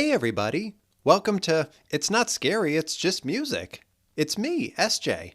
Hey everybody! Welcome to It's Not Scary, It's Just Music. It's me, SJ.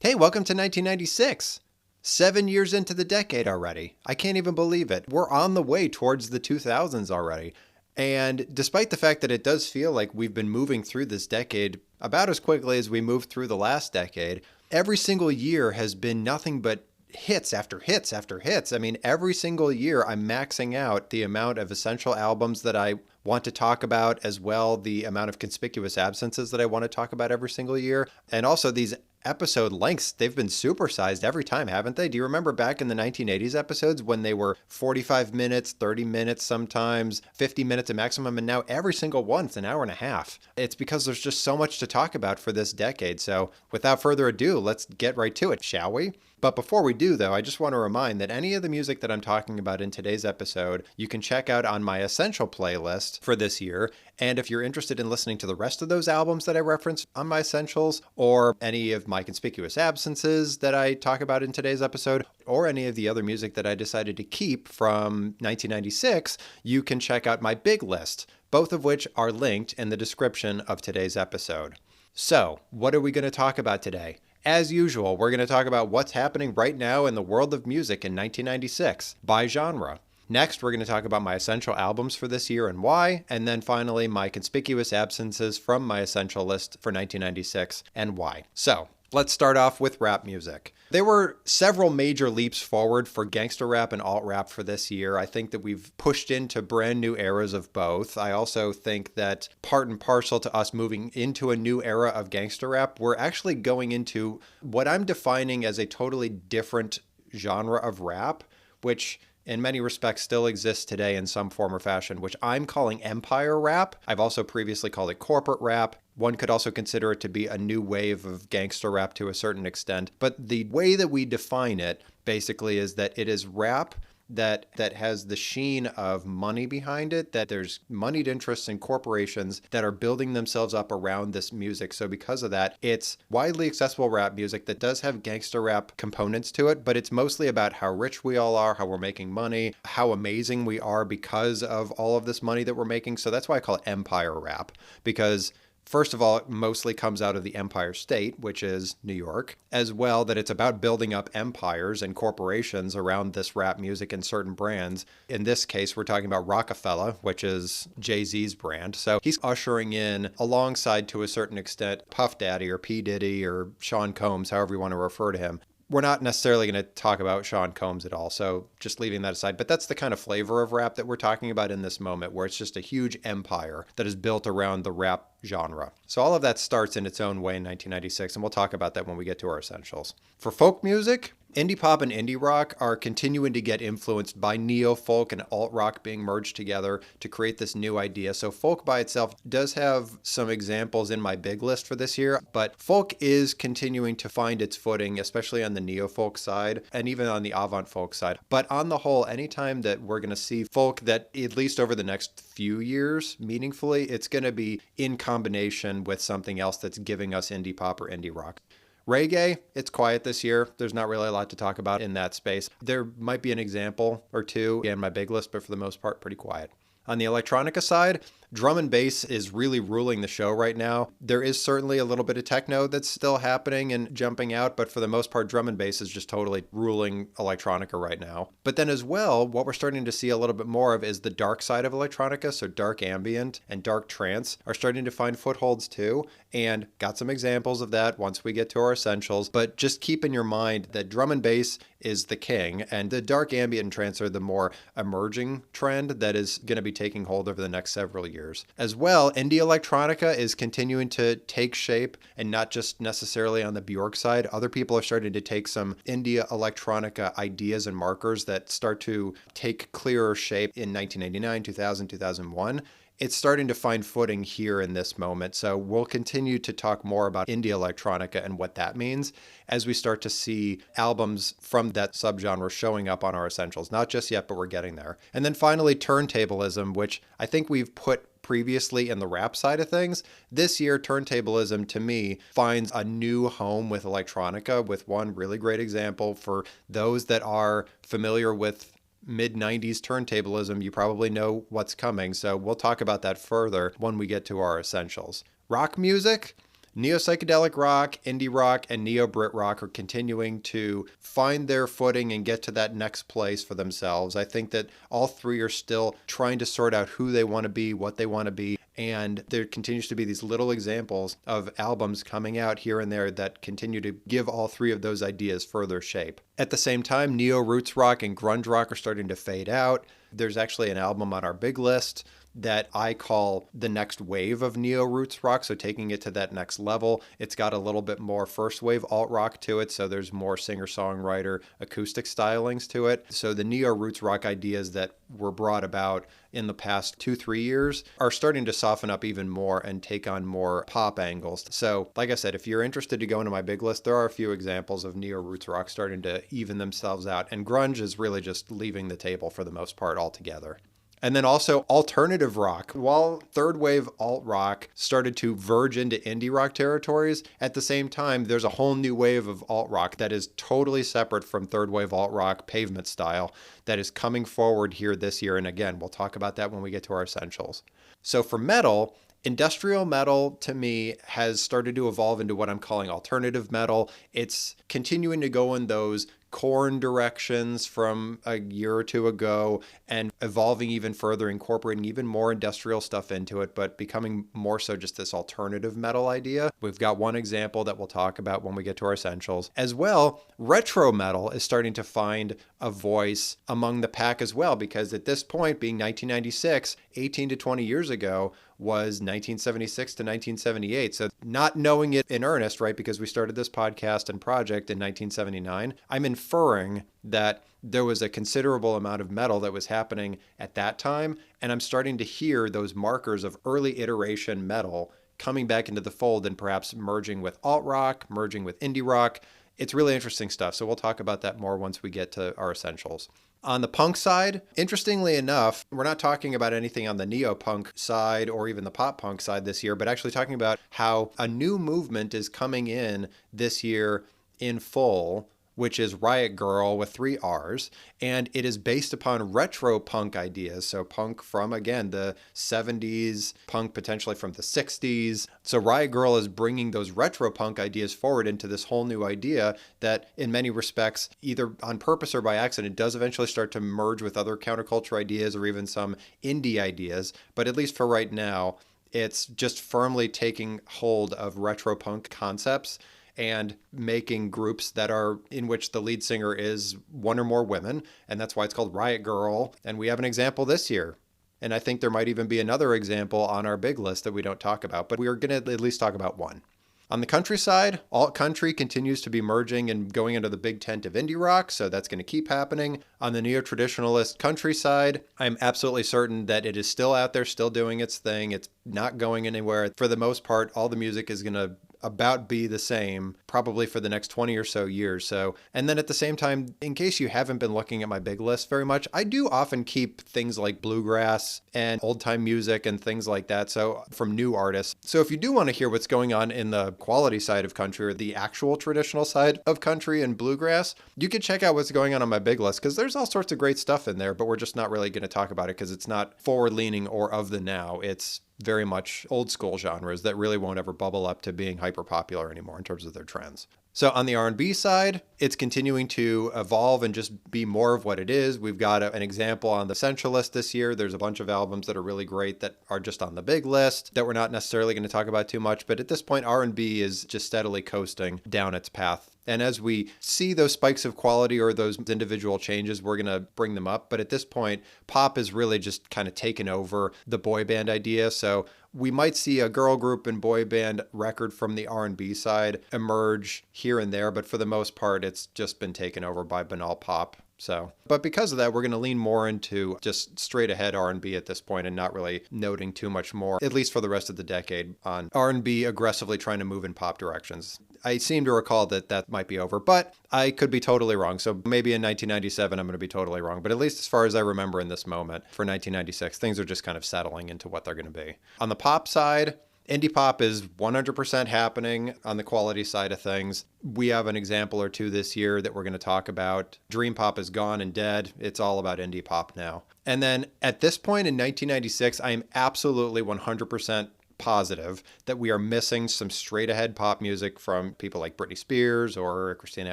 Hey, welcome to 1996. 7 years into the decade already. I can't even believe it. We're on the way towards the 2000s already. And despite the fact that it does feel like we've been moving through this decade about as quickly as we moved through the last decade, every single year has been nothing but hits after hits after hits. I mean, every single year I'm maxing out the amount of essential albums that I want to talk about, as well the amount of conspicuous absences that I want to talk about every single year. And also these episode lengths, they've been supersized every time, haven't they? Do you remember back in the 1980s episodes when they were 45 minutes, 30 minutes sometimes, 50 minutes at maximum, and now every single one's an hour and a half? It's because there's just so much to talk about for this decade. So without further ado, let's get right to it, shall we? But before we do, though, I just want to remind that any of the music that I'm talking about in today's episode, you can check out on my Essential playlist for this year. And if you're interested in listening to the rest of those albums that I referenced on my Essentials, or any of my conspicuous absences that I talk about in today's episode, or any of the other music that I decided to keep from 1996, you can check out my big list, both of which are linked in the description of today's episode. So, what are we going to talk about today? As usual, we're going to talk about what's happening right now in the world of music in 1996 by genre. Next, we're going to talk about my essential albums for this year and why, and then finally my conspicuous absences from my essential list for 1996 and why. So, let's start off with rap music. There were several major leaps forward for gangster rap and alt rap for this year. I think that we've pushed into brand new eras of both. I also think that part and parcel to us moving into a new era of gangster rap, we're actually going into what I'm defining as a totally different genre of rap, which in many respects still exists today in some form or fashion, which I'm calling empire rap. I've also previously called it corporate rap. One could also consider it to be a new wave of gangster rap to a certain extent. But the way that we define it basically is that it is rap that has the sheen of money behind it, that there's moneyed interests in corporations that are building themselves up around this music. So because of that, it's widely accessible rap music that does have gangster rap components to it, but it's mostly about how rich we all are, how we're making money, how amazing we are because of all of this money that we're making. So that's why I call it empire rap, because first of all, it mostly comes out of the Empire State, which is New York, as well that it's about building up empires and corporations around this rap music and certain brands. In this case, we're talking about Rockefeller, which is Jay-Z's brand. So he's ushering in, alongside to a certain extent, Puff Daddy or P. Diddy or Sean Combs, however you want to refer to him. We're not necessarily going to talk about Sean Combs at all, so just leaving that aside. But that's the kind of flavor of rap that we're talking about in this moment, where it's just a huge empire that is built around the rap genre. So all of that starts in its own way in 1996, and we'll talk about that when we get to our essentials. For folk music, indie pop and indie rock are continuing to get influenced by neo-folk and alt-rock being merged together to create this new idea. So folk by itself does have some examples in my big list for this year, but folk is continuing to find its footing, especially on the neo-folk side and even on the avant-folk side. But on the whole, anytime that we're going to see folk that, at least over the next few years, meaningfully, it's going to be in combination with something else that's giving us indie pop or indie rock. Reggae, it's quiet this year. There's not really a lot to talk about in that space. There might be an example or two in my big list, but for the most part, pretty quiet. On the electronica side, drum and bass is really ruling the show right now. There is certainly a little bit of techno that's still happening and jumping out, but for the most part, drum and bass is just totally ruling electronica right now. But then as well, what we're starting to see a little bit more of is the dark side of electronica, so dark ambient and dark trance are starting to find footholds too, and got some examples of that once we get to our essentials. But just keep in your mind that drum and bass is the king, and the dark ambient and trance are the more emerging trend that is going to be taking hold over the next several years. As well, indie electronica is continuing to take shape, and not just necessarily on the Bjork side. Other people are starting to take some indie electronica ideas and markers that start to take clearer shape in 1999, 2000, 2001. It's starting to find footing here in this moment. So we'll continue to talk more about indie electronica and what that means as we start to see albums from that subgenre showing up on our essentials. Not just yet, but we're getting there. And then finally, turntablism, which I think we've put previously in the rap side of things. This year, turntablism to me finds a new home with electronica, with one really great example for those that are familiar with mid-90s turntablism, you probably know what's coming. So we'll talk about that further when we get to our essentials. Rock music, neo-psychedelic rock, indie rock, and neo-Brit rock are continuing to find their footing and get to that next place for themselves. I think that all three are still trying to sort out who they want to be, what they want to be, and there continues to be these little examples of albums coming out here and there that continue to give all three of those ideas further shape. At the same time, neo-roots rock and grunge rock are starting to fade out. There's actually an album on our big list that I call the next wave of neo-roots rock, so taking it to that next level. It's got a little bit more first wave alt rock to it, so there's more singer-songwriter acoustic stylings to it. So the neo-roots rock ideas that were brought about in the past 2-3 years are starting to soften up even more and take on more pop angles. So like I said, if you're interested to go into my big list, there are a few examples of neo-roots rock starting to even themselves out, and grunge is really just leaving the table for the most part altogether. And then also alternative rock. While third wave alt rock started to verge into indie rock territories, at the same time, there's a whole new wave of alt rock that is totally separate from third wave alt rock pavement style that is coming forward here this year. And again, we'll talk about that when we get to our essentials. So for metal, industrial metal to me has started to evolve into what I'm calling alternative metal. It's continuing to go in those Korn directions from a year or two ago and evolving even further, incorporating even more industrial stuff into it, but becoming more so just this alternative metal idea. We've got one example that we'll talk about when we get to our essentials. As well, retro metal is starting to find a voice among the pack as well, because at this point, being 1996, 18 to 20 years ago, was 1976 to 1978. So not knowing it in earnest, right, because we started this podcast and project in 1979, I'm inferring that there was a considerable amount of metal that was happening at that time. And I'm starting to hear those markers of early iteration metal coming back into the fold and perhaps merging with alt rock, merging with indie rock. It's really interesting stuff. So we'll talk about that more once we get to our essentials. On the punk side, interestingly enough, we're not talking about anything on the neo-punk side or even the pop-punk side this year, but actually talking about how a new movement is coming in this year in full, which is Riot Grrrl with 3 R's, and it is based upon retro punk ideas. So punk from, again, the 70s, punk potentially from the 60s. So Riot Grrrl is bringing those retro punk ideas forward into this whole new idea that in many respects, either on purpose or by accident, does eventually start to merge with other counterculture ideas or even some indie ideas. But at least for right now, it's just firmly taking hold of retro punk concepts and making groups that are in which the lead singer is one or more women. And that's why it's called Riot Grrrl. And we have an example this year. And I think there might even be another example on our big list that we don't talk about, but we are going to at least talk about one. On the country side, alt country continues to be merging and going into the big tent of indie rock, so that's going to keep happening. On the neo-traditionalist country side, I'm absolutely certain that it is still out there, still doing its thing. It's not going anywhere. For the most part, all the music is going to about be the same probably for the next 20 or so years. So, and then at the same time, in case you haven't been looking at my big list very much, I do often keep things like bluegrass and old time music and things like that. So from new artists. So if you do want to hear what's going on in the quality side of country or the actual traditional side of country and bluegrass, you can check out what's going on my big list because there's all sorts of great stuff in there, but we're just not really going to talk about it because it's not forward leaning or of the now. It's very much old school genres that really won't ever bubble up to being hyper popular anymore in terms of their trends. So on the R&B side, it's continuing to evolve and just be more of what it is. We've got an example on the Essential list this year. There's a bunch of albums that are really great that are just on the big list that we're not necessarily going to talk about too much. But at this point, R&B is just steadily coasting down its path. And as we see those spikes of quality or those individual changes, we're going to bring them up. But at this point, pop is really just kind of taken over the boy band idea. So we might see a girl group and boy band record from the R&B side emerge here and there. But for the most part, it's just been taken over by banal pop. So, but because of that, we're going to lean more into just straight ahead R&B at this point and not really noting too much more, at least for the rest of the decade, on R&B aggressively trying to move in pop directions. I seem to recall that that might be over, but I could be totally wrong. So maybe in 1997, I'm going to be totally wrong. But at least as far as I remember in this moment for 1996, things are just kind of settling into what they're going to be. On the pop side, Indie pop is 100% happening on the quality side of things. We have an example or two this year that we're going to talk about. Dream pop is gone and dead. It's all about indie pop now. And then at this point in 1996, I am absolutely 100% positive that we are missing some straight ahead pop music from people like Britney Spears or Christina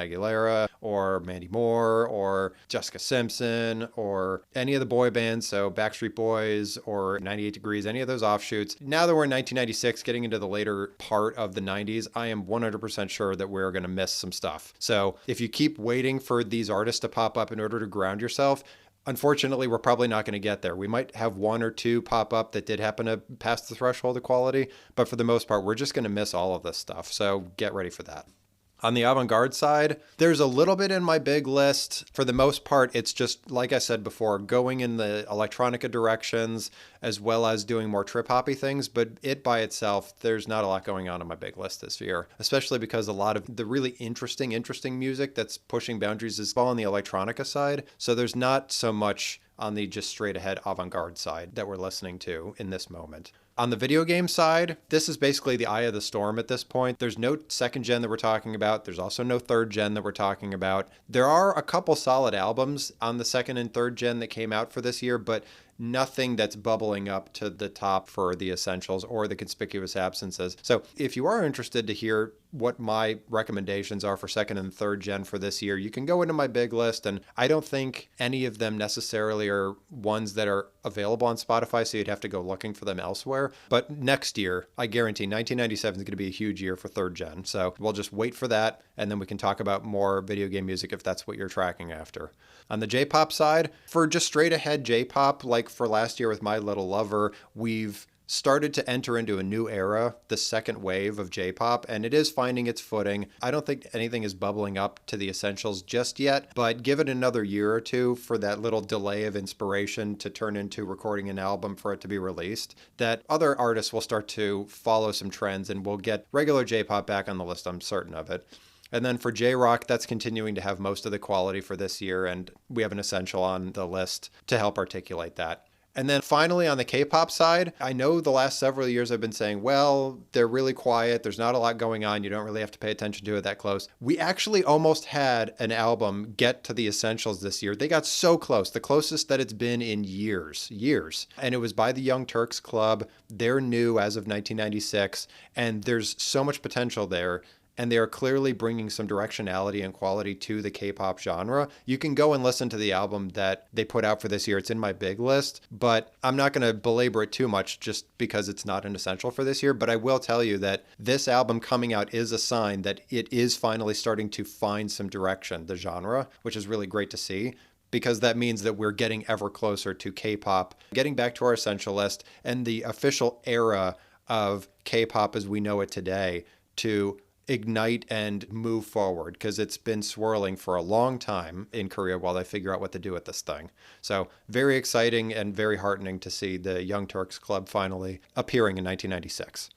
Aguilera or Mandy Moore or Jessica Simpson or any of the boy bands, so Backstreet Boys or 98 Degrees, any of those offshoots. Now that we're in 1996, getting into the later part of the 90s, I am 100% sure that we're going to miss some stuff. So if you keep waiting for these artists to pop up in order to ground yourself, unfortunately, we're probably not going to get there. We might have one or two pop up that did happen to pass the threshold of quality, but for the most part, we're just going to miss all of this stuff. So get ready for that. On the avant-garde side, there's a little bit in my big list. For the most part, it's just, like I said before, going in the electronica directions as well as doing more trip-hoppy things. But it by itself, there's not a lot going on my big list this year, especially because a lot of the really interesting music that's pushing boundaries is all on the electronica side. So there's not so much on the just straight ahead avant-garde side that we're listening to in this moment. On the video game side, this is basically the eye of the storm at this point. There's no second gen that we're talking about. There's also no third gen that we're talking about. There are a couple solid albums on the second and third gen that came out for this year, but nothing that's bubbling up to the top for the essentials or the conspicuous absences. So if you are interested to hear what my recommendations are for second and third gen for this year, you can go into my big list, and I don't think any of them necessarily are ones that are available on Spotify, so you'd have to go looking for them elsewhere. But next year, I guarantee 1997 is going to be a huge year for third gen. So we'll just wait for that, and then we can talk about more video game music if that's what you're tracking after. On the J-pop side, for just straight ahead J-pop, like for last year with My Little Lover, we've started to enter into a new era, the second wave of J-pop, and it is finding its footing. I don't think anything is bubbling up to the essentials just yet, but give it another year or two for that little delay of inspiration to turn into recording an album for it to be released, that other artists will start to follow some trends and we'll get regular J-pop back on the list, I'm certain of it. And then for J-Rock, that's continuing to have most of the quality for this year, and we have an essential on the list to help articulate that. And then finally, on the K-pop side, I know the last several years I've been saying, well, they're really quiet. There's not a lot going on. You don't really have to pay attention to it that close. We actually almost had an album get to the essentials this year. They got so close, the closest that it's been in years. And it was by the Young Turks Club. They're new as of 1996, and there's so much potential there. And they are clearly bringing some directionality and quality to the K-pop genre. You can go and listen to the album that they put out for this year. It's in my big list, but I'm not going to belabor it too much just because it's not an essential for this year. But I will tell you that this album coming out is a sign that it is finally starting to find some direction, the genre, which is really great to see, because that means that we're getting ever closer to K-pop, getting back to our essential list and the official era of K-pop as we know it today to ignite and move forward, because it's been swirling for a long time in Korea while they figure out what to do with this thing. So very exciting and very heartening to see the Young Turks Club finally appearing in 1996.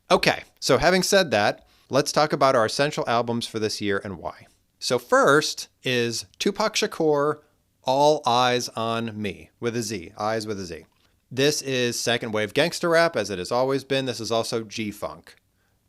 Okay, so having said that, let's talk about our essential albums for this year and why. So first is Tupac Shakur, All Eyes on Me, with a Z, eyes with a Z. This is second wave gangster rap, as it has always been. This is also G-Funk.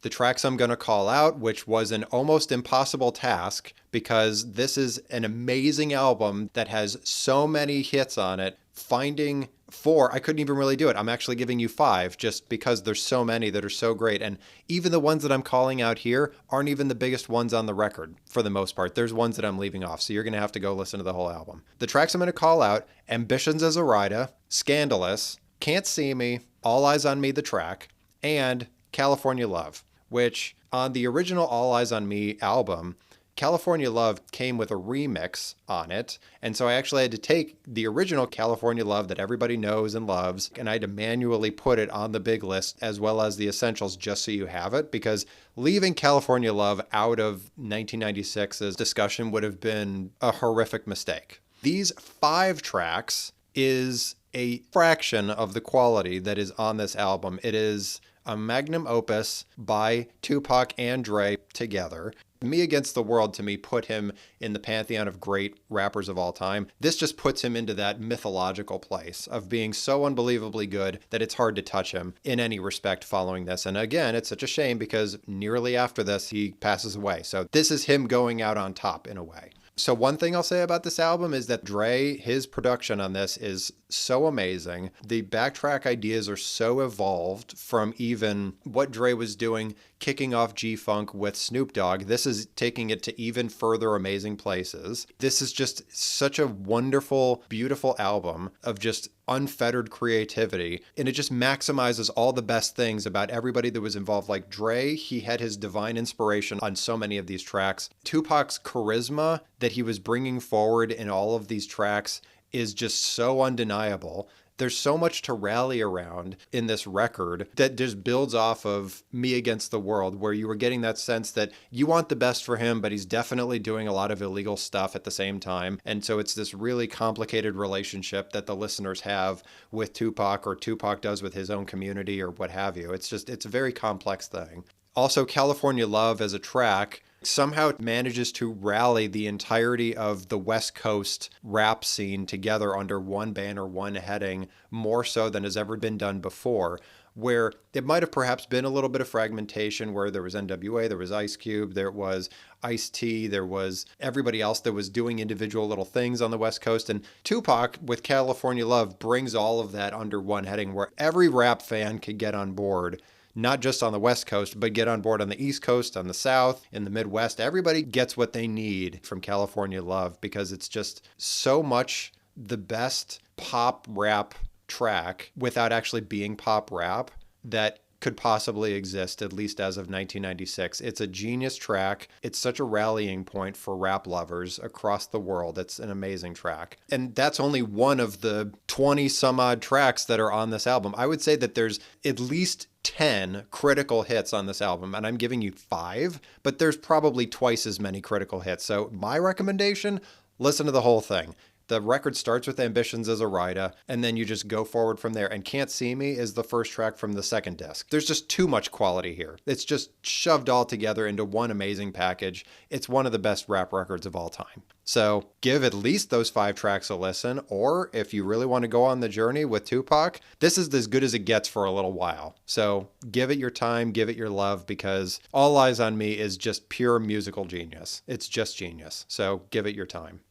The tracks I'm going to call out, which was an almost impossible task because this is an amazing album that has so many hits on it. Finding 4, I couldn't even really do it. I'm actually giving you 5 just because there's so many that are so great. And even the ones that I'm calling out here aren't even the biggest ones on the record for the most part. There's ones that I'm leaving off. So you're going to have to go listen to the whole album. The tracks I'm going to call out: Ambitions as a Rida, Scandalous, Can't See Me, All Eyes on Me, the track, and California Love, which on the original All Eyes on Me album, California Love came with a remix on it. And so I actually had to take the original California Love that everybody knows and loves, and I had to manually put it on the big list as well as the essentials just so you have it, because leaving California Love out of 1996's discussion would have been a horrific mistake. These 5 tracks is a fraction of the quality that is on this album. It is a magnum opus by Tupac and Dre together. Me Against the World, to me, put him in the pantheon of great rappers of all time. This just puts him into that mythological place of being so unbelievably good that it's hard to touch him in any respect following this. And again, it's such a shame because nearly after this, he passes away. So this is him going out on top in a way. So one thing I'll say about this album is that Dre, his production on this is so amazing. The backtrack ideas are so evolved from even what Dre was doing, kicking off G-Funk with Snoop Dogg. This is taking it to even further amazing places. This is just such a wonderful, beautiful album of just unfettered creativity. And it just maximizes all the best things about everybody that was involved. Like Dre, he had his divine inspiration on so many of these tracks. Tupac's charisma that he was bringing forward in all of these tracks is just so undeniable. There's so much to rally around in this record that just builds off of Me Against the World, where you were getting that sense that you want the best for him, but he's definitely doing a lot of illegal stuff at the same time. And so it's this really complicated relationship that the listeners have with Tupac, or Tupac does with his own community, or what have you. It's a very complex thing. Also, California Love as a track somehow it manages to rally the entirety of the West Coast rap scene together under one banner, one heading, more so than has ever been done before, where it might have perhaps been a little bit of fragmentation, where there was NWA, there was Ice Cube, there was Ice-T, there was everybody else that was doing individual little things on the West Coast. And Tupac with California Love brings all of that under one heading, where every rap fan could get on board. Not just on the West Coast, but get on board on the East Coast, on the South, in the Midwest. Everybody gets what they need from California Love because it's just so much the best pop rap track without actually being pop rap that could possibly exist, at least as of 1996. It's a genius track. It's such a rallying point for rap lovers across the world. It's an amazing track. And that's only one of the 20 some odd tracks that are on this album. I would say that there's at least 10 critical hits on this album, and I'm giving you 5, but there's probably twice as many critical hits. So my recommendation, listen to the whole thing. The record starts with Ambitions as a Rida, and then you just go forward from there. And Can't See Me is the first track from the second disc. There's just too much quality here. It's just shoved all together into one amazing package. It's one of the best rap records of all time. So give at least those 5 tracks a listen, or if you really want to go on the journey with Tupac, this is as good as it gets for a little while. So give it your time, give it your love, because All Eyes on Me is just pure musical genius. It's just genius. So give it your time.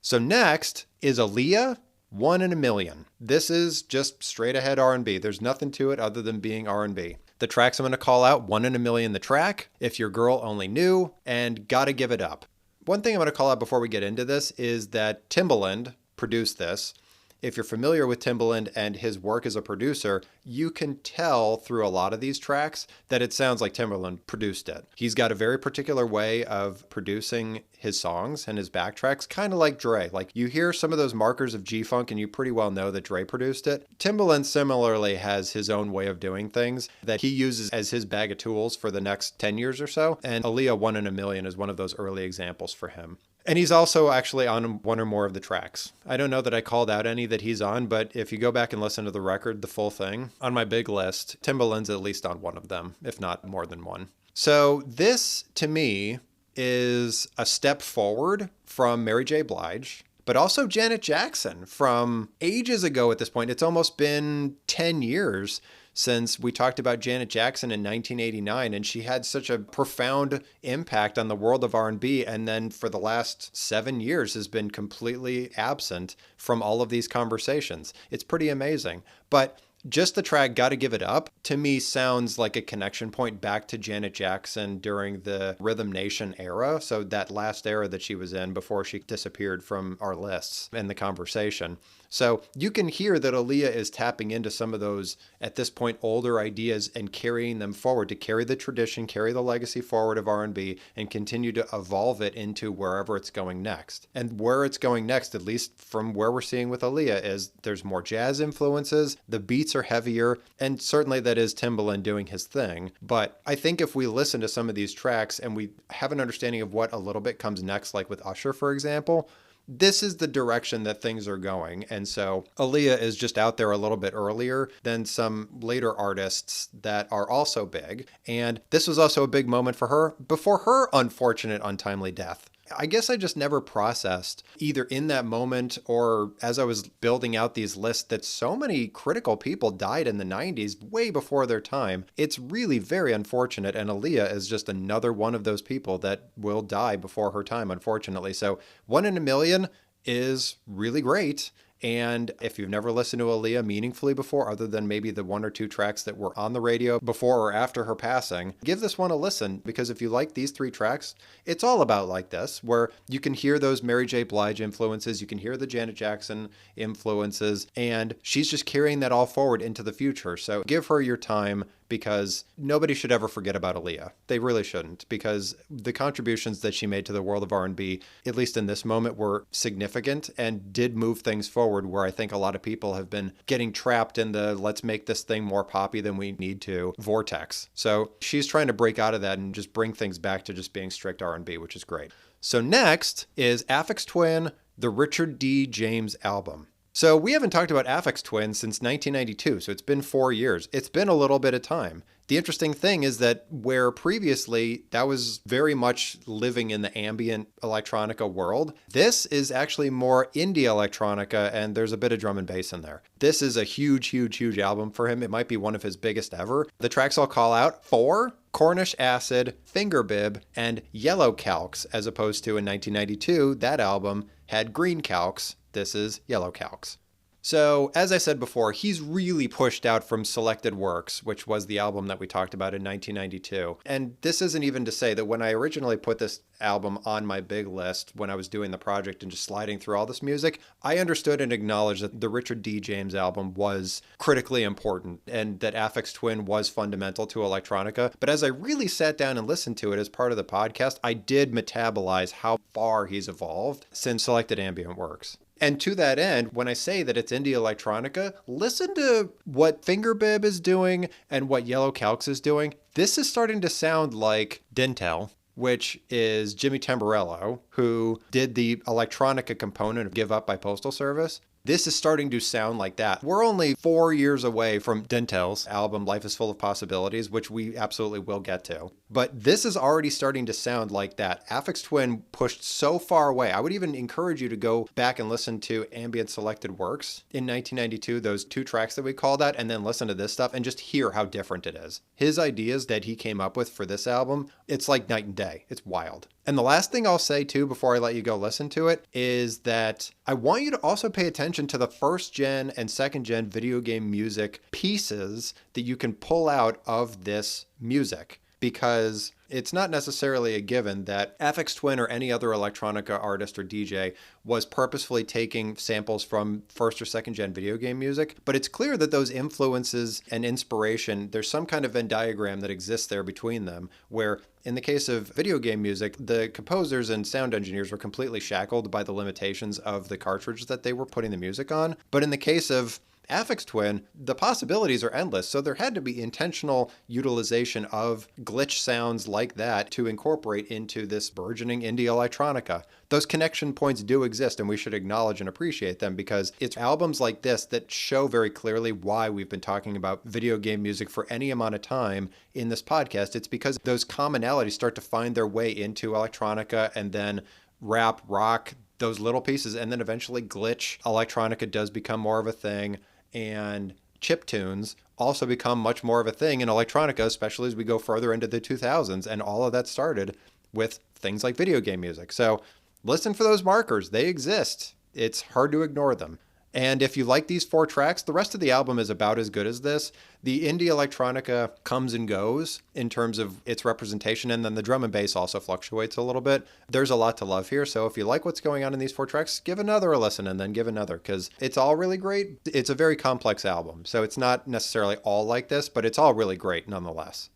So next is Aaliyah, 1 in a Million. This is just straight ahead R&B. There's nothing to it other than being R&B. The tracks I'm going to call out, 1 in a Million the track, If Your Girl Only Knew, and Gotta Give It Up. One thing I'm going to call out before we get into this is that Timbaland produced this. If you're familiar with Timbaland and his work as a producer, you can tell through a lot of these tracks that it sounds like Timbaland produced it. He's got a very particular way of producing his songs and his backtracks, kind of like Dre. Like you hear some of those markers of G-Funk and you pretty well know that Dre produced it. Timbaland similarly has his own way of doing things that he uses as his bag of tools for the next 10 years or so. And Aaliyah 1 in a Million is one of those early examples for him. And he's also actually on one or more of the tracks. I don't know that I called out any that he's on, but if you go back and listen to the record, the full thing, on my big list, Timbaland's at least on one of them, if not more than one. So this, to me, is a step forward from Mary J. Blige, but also Janet Jackson from ages ago at this point. It's almost been 10 years since we talked about Janet Jackson in 1989, and she had such a profound impact on the world of R&B, and then for the last 7 years has been completely absent from all of these conversations. It's pretty amazing. But just the track Gotta Give It Up, to me, sounds like a connection point back to Janet Jackson during the Rhythm Nation era. So that last era that she was in before she disappeared from our lists and the conversation. So you can hear that Aaliyah is tapping into some of those, at this point, older ideas and carrying them forward to carry the tradition, carry the legacy forward of R&B and continue to evolve it into wherever it's going next. And where it's going next, at least from where we're seeing with Aaliyah, is there's more jazz influences, the beats are heavier, and certainly that is Timbaland doing his thing. But I think if we listen to some of these tracks and we have an understanding of what a little bit comes next, like with Usher, for example, this is the direction that things are going. And so Aaliyah is just out there a little bit earlier than some later artists that are also big. And this was also a big moment for her before her unfortunate, untimely death. I guess I just never processed, either in that moment or as I was building out these lists, that so many critical people died in the 90s way before their time. It's really very unfortunate, and Aaliyah is just another one of those people that will die before her time, unfortunately. So 1 in a million is really great. And if you've never listened to Aaliyah meaningfully before, other than maybe the 1 or 2 tracks that were on the radio before or after her passing, give this one a listen, because if you like these 3 tracks, it's all about like this, where you can hear those Mary J. Blige influences, you can hear the Janet Jackson influences, and she's just carrying that all forward into the future. So give her your time, because nobody should ever forget about Aaliyah. They really shouldn't, because the contributions that she made to the world of R&B, at least in this moment, were significant and did move things forward, where I think a lot of people have been getting trapped in the let's make this thing more poppy than we need to vortex. So she's trying to break out of that and just bring things back to just being strict R&B, which is great. So next is Aphex Twin, the Richard D. James album. So we haven't talked about Aphex Twin since 1992, so it's been 4 years. It's been a little bit of time. The interesting thing is that where previously that was very much living in the ambient electronica world, this is actually more indie electronica, and there's a bit of drum and bass in there. This is a huge, huge, huge album for him. It might be one of his biggest ever. The tracks I'll call out: 4, Cornish Acid, Finger Bib, and Yellow Calcs, as opposed to in 1992, that album had Green Calcs. This is Yellow Calcs. So, as I said before, he's really pushed out from Selected Works, which was the album that we talked about in 1992. And this isn't even to say that when I originally put this album on my big list, when I was doing the project and just sliding through all this music, I understood and acknowledged that the Richard D. James album was critically important and that Aphex Twin was fundamental to electronica. But as I really sat down and listened to it as part of the podcast, I did metabolize how far he's evolved since Selected Ambient Works. And to that end, when I say that it's indie electronica, listen to what Finger Bib is doing and what Yellow Calcs is doing. This is starting to sound like Dintel, which is Jimmy Tamborello, who did the electronica component of Give Up by Postal Service. This is starting to sound like that. We're only 4 years away from Dintel's album, Life is Full of Possibilities, which we absolutely will get to. But this is already starting to sound like that. Aphex Twin pushed so far away. I would even encourage you to go back and listen to Ambient Selected Works in 1992, those 2 tracks that we called out, and then listen to this stuff and just hear how different it is. His ideas that he came up with for this album, it's like night and day. It's wild. And the last thing I'll say, too, before I let you go listen to it, is that I want you to also pay attention to the first gen and second gen video game music pieces that you can pull out of this music, because it's not necessarily a given that Aphex Twin or any other electronica artist or DJ was purposefully taking samples from first or second gen video game music, but it's clear that those influences and inspiration, there's some kind of Venn diagram that exists there between them, where in the case of video game music, the composers and sound engineers were completely shackled by the limitations of the cartridge that they were putting the music on. But in the case of Aphex Twin, the possibilities are endless, so there had to be intentional utilization of glitch sounds like that to incorporate into this burgeoning indie electronica. Those connection points do exist, and we should acknowledge and appreciate them, because it's albums like this that show very clearly why we've been talking about video game music for any amount of time in this podcast. It's because those commonalities start to find their way into electronica, and then rap, rock, those little pieces, and then eventually glitch electronica does become more of a thing, and chiptunes also become much more of a thing in electronica, especially as we go further into the 2000s, and all of that started with things like video game music. So listen for those markers. They exist. It's hard to ignore them. And if you like these 4 tracks, the rest of the album is about as good as this. The indie electronica comes and goes in terms of its representation, and then the drum and bass also fluctuates a little bit. There's a lot to love here, so if you like what's going on in these 4 tracks, give another a listen and then give another, because it's all really great. It's a very complex album, so it's not necessarily all like this, but it's all really great nonetheless.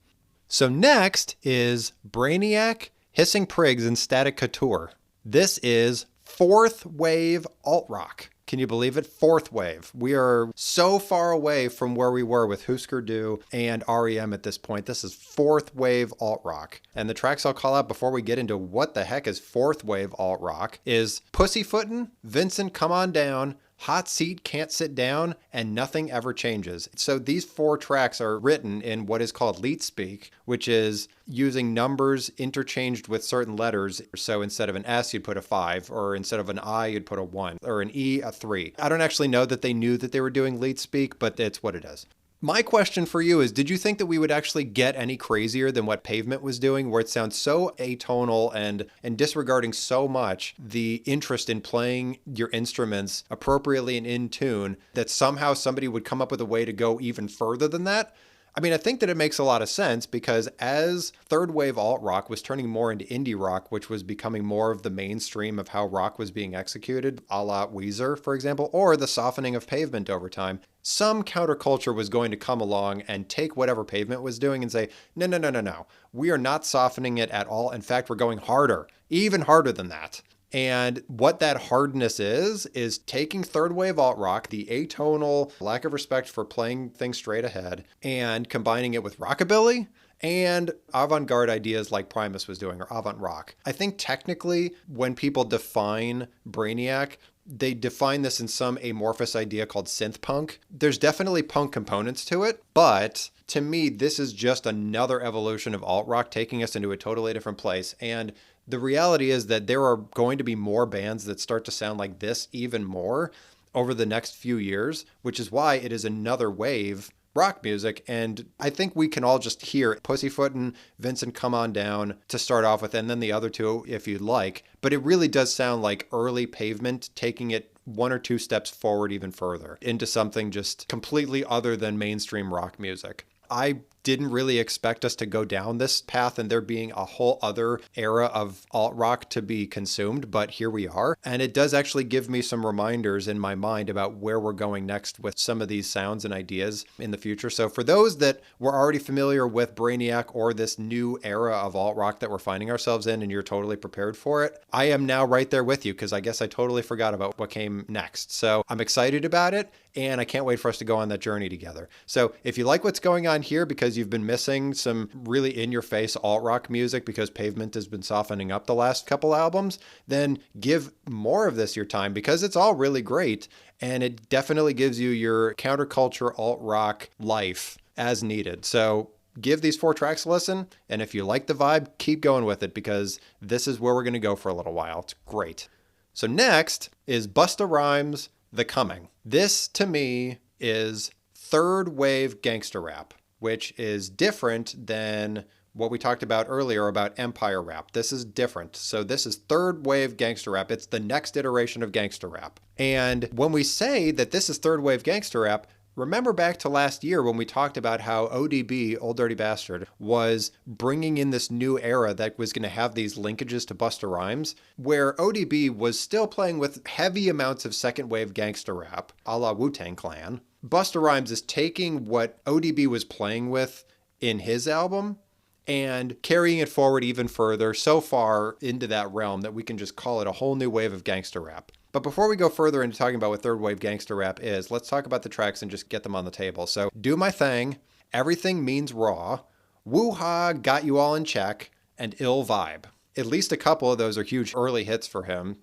So next is Brainiac, Hissing Prigs, and Static Couture. This is 4th wave alt rock. Can you believe it? Fourth wave. We are so far away from where we were with Husker Du and REM at this point. This is fourth wave alt rock. And the tracks I'll call out before we get into what the heck is fourth wave alt rock is Pussyfootin', Vincent Come On Down, Hot Seat Can't Sit Down, and Nothing Ever Changes. So these 4 tracks are written in what is called leet speak, which is using numbers interchanged with certain letters. So instead of an S, you'd put a 5, or instead of an I, you'd put a 1, or an E, a 3. I don't actually know that they knew that they were doing leet speak, but it's what it is. My question for you is, did you think that we would actually get any crazier than what Pavement was doing, where it sounds so atonal and disregarding so much the interest in playing your instruments appropriately and in tune, that somehow somebody would come up with a way to go even further than that? I mean, I think that it makes a lot of sense because as third wave alt rock was turning more into indie rock, which was becoming more of the mainstream of how rock was being executed, a la Weezer, for example, or the softening of Pavement over time, some counterculture was going to come along and take whatever Pavement was doing and say, no, no, no, no, no. We are not softening it at all. In fact, we're going harder, even harder than that. And what that hardness is taking third wave alt rock, the atonal lack of respect for playing things straight ahead, and combining it with rockabilly and avant-garde ideas like Primus was doing, or avant rock. I think technically when people define Brainiac, they define this in some amorphous idea called synth punk. There's definitely punk components to it, but to me, this is just another evolution of alt rock taking us into a totally different place. And the reality is that there are going to be more bands that start to sound like this even more over the next few years, which is why it is another wave rock music. And I think we can all just hear Pussyfootin', Vincent Come On Down to start off with, and then the other two if you'd like. But it really does sound like early Pavement taking it 1 or 2 steps forward even further into something just completely other than mainstream rock music. I didn't really expect us to go down this path and there being a whole other era of alt rock to be consumed, but here we are. And it does actually give me some reminders in my mind about where we're going next with some of these sounds and ideas in the future. So for those that were already familiar with Brainiac or this new era of alt rock that we're finding ourselves in and you're totally prepared for it, I am now right there with you because I guess I totally forgot about what came next. So I'm excited about it and I can't wait for us to go on that journey together. So if you like what's going on here because you've been missing some really in-your-face alt-rock music because Pavement has been softening up the last couple albums, then give more of this your time because it's all really great and it definitely gives you your counterculture alt-rock life as needed. So give these 4 tracks a listen, and if you like the vibe, keep going with it because this is where we're going to go for a little while. It's great. So next is Busta Rhymes' The Coming. This, to me, is third wave gangster rap, which is different than what we talked about earlier about empire rap. This is different. So this is third wave gangster rap. It's the next iteration of gangster rap. And when we say that this is third wave gangster rap, remember back to last year when we talked about how ODB, Old Dirty Bastard, was bringing in this new era that was going to have these linkages to Busta Rhymes, where ODB was still playing with heavy amounts of second wave gangster rap, a la Wu-Tang Clan. Busta Rhymes is taking what ODB was playing with in his album and carrying it forward even further, so far into that realm that we can just call it a whole new wave of gangster rap. But before we go further into talking about what third wave gangster rap is, let's talk about the tracks and just get them on the table. So Do My Thing, Everything Means Raw, Woo-Ha, Got You All in Check, and Ill Vibe. At least a couple of those are huge early hits for him.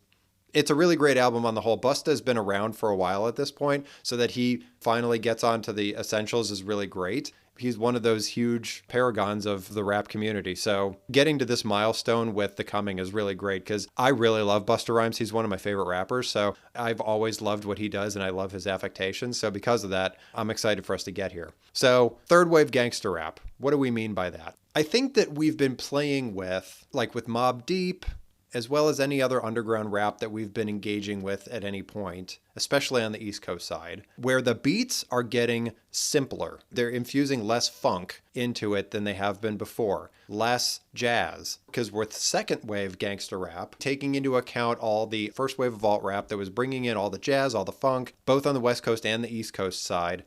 It's a really great album on the whole. Busta has been around for a while at this point, so that he finally gets onto the essentials is really great. He's one of those huge paragons of the rap community. So getting to this milestone with The Coming is really great because I really love Busta Rhymes. He's one of my favorite rappers. So I've always loved what he does and I love his affectations. So because of that, I'm excited for us to get here. So third wave gangster rap. What do we mean by that? I think that we've been playing with, like with Mobb Deep, as well as any other underground rap that we've been engaging with at any point, especially on the East Coast side, where the beats are getting simpler. They're infusing less funk into it than they have been before, less jazz. Because with second wave gangster rap, taking into account all the first wave of alt rap that was bringing in all the jazz, all the funk, both on the West Coast and the East Coast side,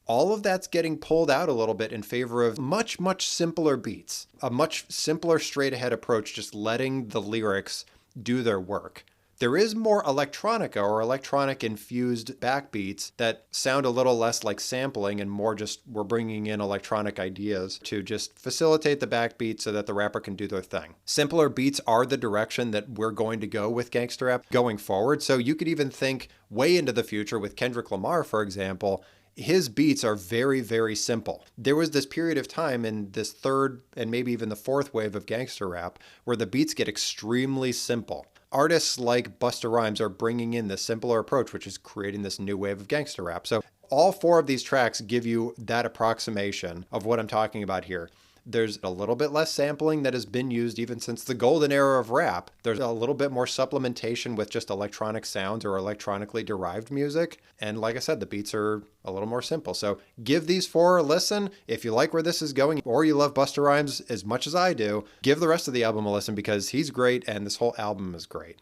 all of that's getting pulled out a little bit in favor of much, much simpler beats. A much simpler straight ahead approach, just letting the lyrics do their work. There is more electronica or electronic infused backbeats that sound a little less like sampling and more just we're bringing in electronic ideas to just facilitate the backbeat so that the rapper can do their thing. Simpler beats are the direction that we're going to go with gangster rap going forward. So you could even think way into the future with Kendrick Lamar, for example. His beats are very, very simple. There was this period of time in this third and maybe even the fourth wave of gangster rap where the beats get extremely simple. Artists like Busta Rhymes are bringing in this simpler approach, which is creating this new wave of gangster rap. So all four of these tracks give you that approximation of what I'm talking about here. There's a little bit less sampling that has been used even since the golden era of rap. There's a little bit more supplementation with just electronic sounds or electronically derived music. And like I said, the beats are a little more simple. So give these four a listen. If you like where this is going or you love Busta Rhymes as much as I do, give the rest of the album a listen because he's great and this whole album is great.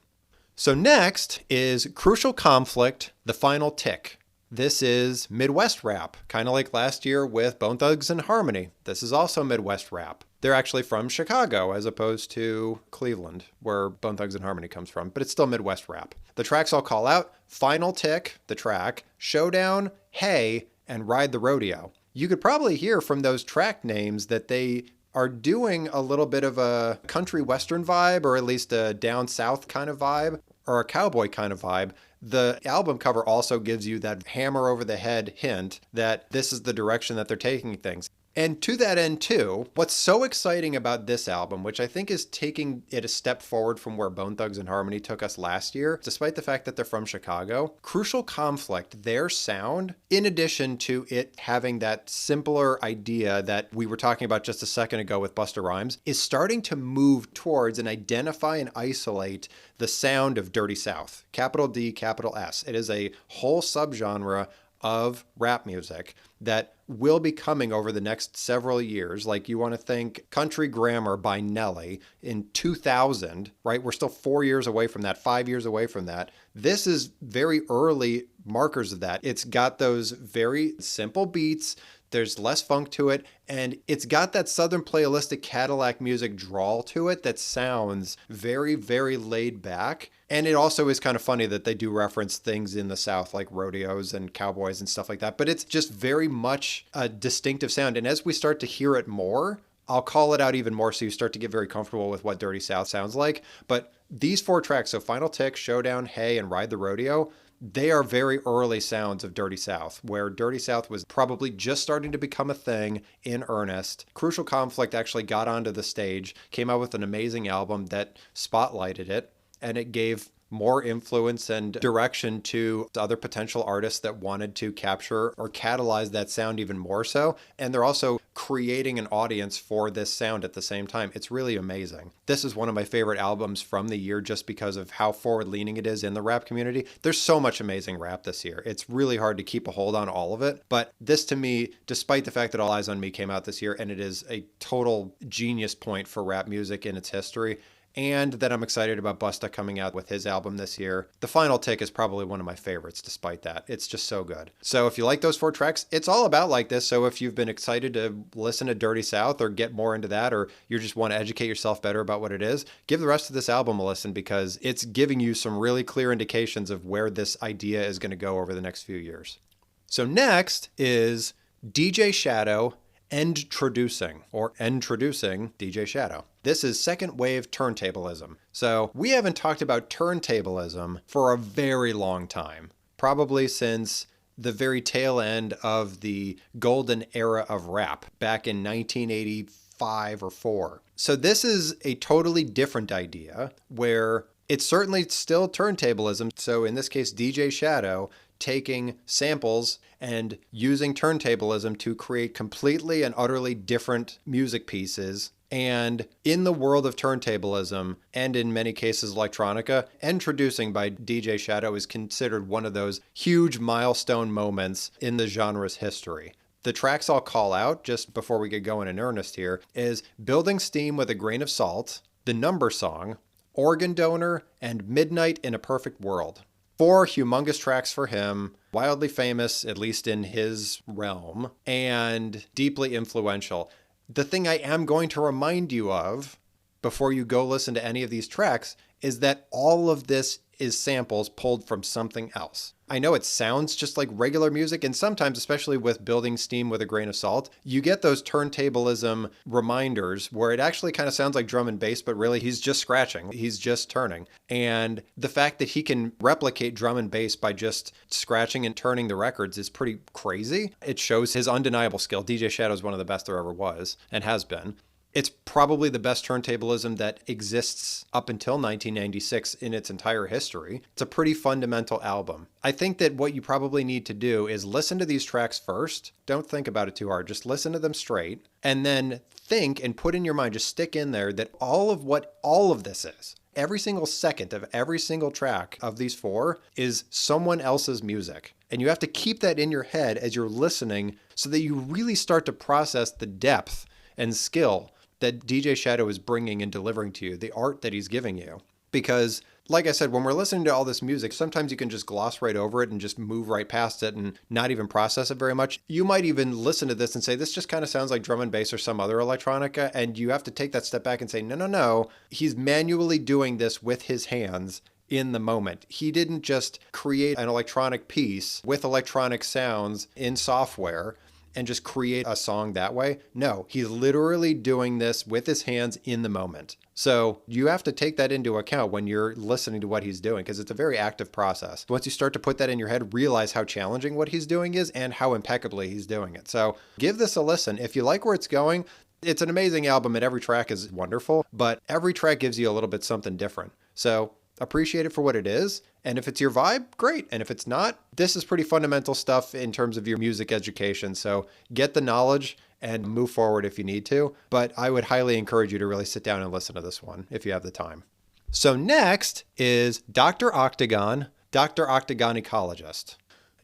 So next is Crucial Conflict, The Final Tick. This is Midwest rap, kind of like last year with Bone Thugs and Harmony. This is also Midwest rap. They're actually from Chicago as opposed to Cleveland, where Bone Thugs and Harmony comes from, but it's still Midwest rap. The tracks I'll call out: Final Tick, the track, Showdown, Hey, and Ride the Rodeo. You could probably hear from those track names that they are doing a little bit of a country western vibe, or at least a down south kind of vibe, or a cowboy kind of vibe. The album cover also gives you that hammer over the head hint that this is the direction that they're taking things. And to that end too, what's so exciting about this album, which I think is taking it a step forward from where Bone Thugs and Harmony took us last year, despite the fact that they're from Chicago, Crucial Conflict, their sound, in addition to it having that simpler idea that we were talking about just a second ago with Busta Rhymes, is starting to move towards and identify and isolate the sound of Dirty South. Capital D, capital S. It is a whole subgenre of rap music that will be coming over the next several years. Like, you want to think Country Grammar by Nelly in 2000, right? We're still 4 years away from that, 5 years away from that. This is very early markers of that. It's got those very simple beats. There's less funk to it, and it's got that Southern playalistic Cadillac music drawl to it that sounds very, very laid back. And it also is kind of funny that they do reference things in the South like rodeos and cowboys and stuff like that, but it's just very much a distinctive sound. And as we start to hear it more, I'll call it out even more so you start to get very comfortable with what Dirty South sounds like. But these four tracks, so Final Tick, Showdown, Hey, and Ride the Rodeo, they are very early sounds of Dirty South, where Dirty South was probably just starting to become a thing in earnest. Crucial Conflict actually got onto the stage, came out with an amazing album that spotlighted it, and it gave more influence and direction to other potential artists that wanted to capture or catalyze that sound even more so. And they're also creating an audience for this sound at the same time. It's really amazing. This is one of my favorite albums from the year just because of how forward-leaning it is in the rap community. There's so much amazing rap this year. It's really hard to keep a hold on all of it. But this, to me, despite the fact that All Eyes on Me came out this year, and it is a total genius point for rap music in its history, and that I'm excited about Busta coming out with his album this year. The Final Tick is probably one of my favorites despite that. It's just so good. So if you like those four tracks, it's all about like this. So if you've been excited to listen to Dirty South or get more into that, or you just want to educate yourself better about what it is, give the rest of this album a listen because it's giving you some really clear indications of where this idea is going to go over the next few years. So next is DJ Shadow Introducing DJ Shadow. This is second wave turntablism. So we haven't talked about turntablism for a very long time, probably since the very tail end of the golden era of rap back in 1985 or 4. So this is a totally different idea where it's certainly still turntablism. So in this case, DJ Shadow taking samples and using turntablism to create completely and utterly different music pieces. And in the world of turntablism, and in many cases electronica, Introducing by DJ Shadow is considered one of those huge milestone moments in the genre's history. The tracks I'll call out, just before we get going in earnest here, is Building Steam with a Grain of Salt, The Number Song, Organ Donor, and Midnight in a Perfect World. 4 humongous tracks for him, wildly famous, at least in his realm, and deeply influential. The thing I am going to remind you of before you go listen to any of these tracks is that all of this is samples pulled from something else. I know it sounds just like regular music, and sometimes, especially with building steam with a grain of salt, you get those turntablism reminders where it actually kind of sounds like drum and bass, but really he's just scratching, he's just turning. And the fact that he can replicate drum and bass by just scratching and turning the records is pretty crazy. It shows his undeniable skill. DJ Shadow is one of the best there ever was and has been. It's probably the best turntablism that exists up until 1996 in its entire history. It's a pretty fundamental album. I think that what you probably need to do is listen to these tracks first. Don't think about it too hard. Just listen to them straight and then think and put in your mind, just stick in there that all of this is, every single second of every single track of these four is someone else's music. And you have to keep that in your head as you're listening so that you really start to process the depth and skill that DJ Shadow is bringing and delivering to you, the art that he's giving you. Because, like I said, when we're listening to all this music, sometimes you can just gloss right over it and just move right past it and not even process it very much. You might even listen to this and say, this just kind of sounds like drum and bass or some other electronica. And you have to take that step back and say, no. He's manually doing this with his hands in the moment. He didn't just create an electronic piece with electronic sounds in software and just create a song that way. No, he's literally doing this with his hands in the moment. So you have to take that into account when you're listening to what he's doing, because it's a very active process. Once you start to put that in your head, realize how challenging what he's doing is and how impeccably he's doing it. So give this a listen. If you like where it's going, it's an amazing album and every track is wonderful, but every track gives you a little bit something different. So appreciate it for what it is. And if it's your vibe, great. And if it's not, this is pretty fundamental stuff in terms of your music education. So get the knowledge and move forward if you need to. But I would highly encourage you to really sit down and listen to this one if you have the time. So next is Dr. Octagon, Dr. Octagon Ecologist.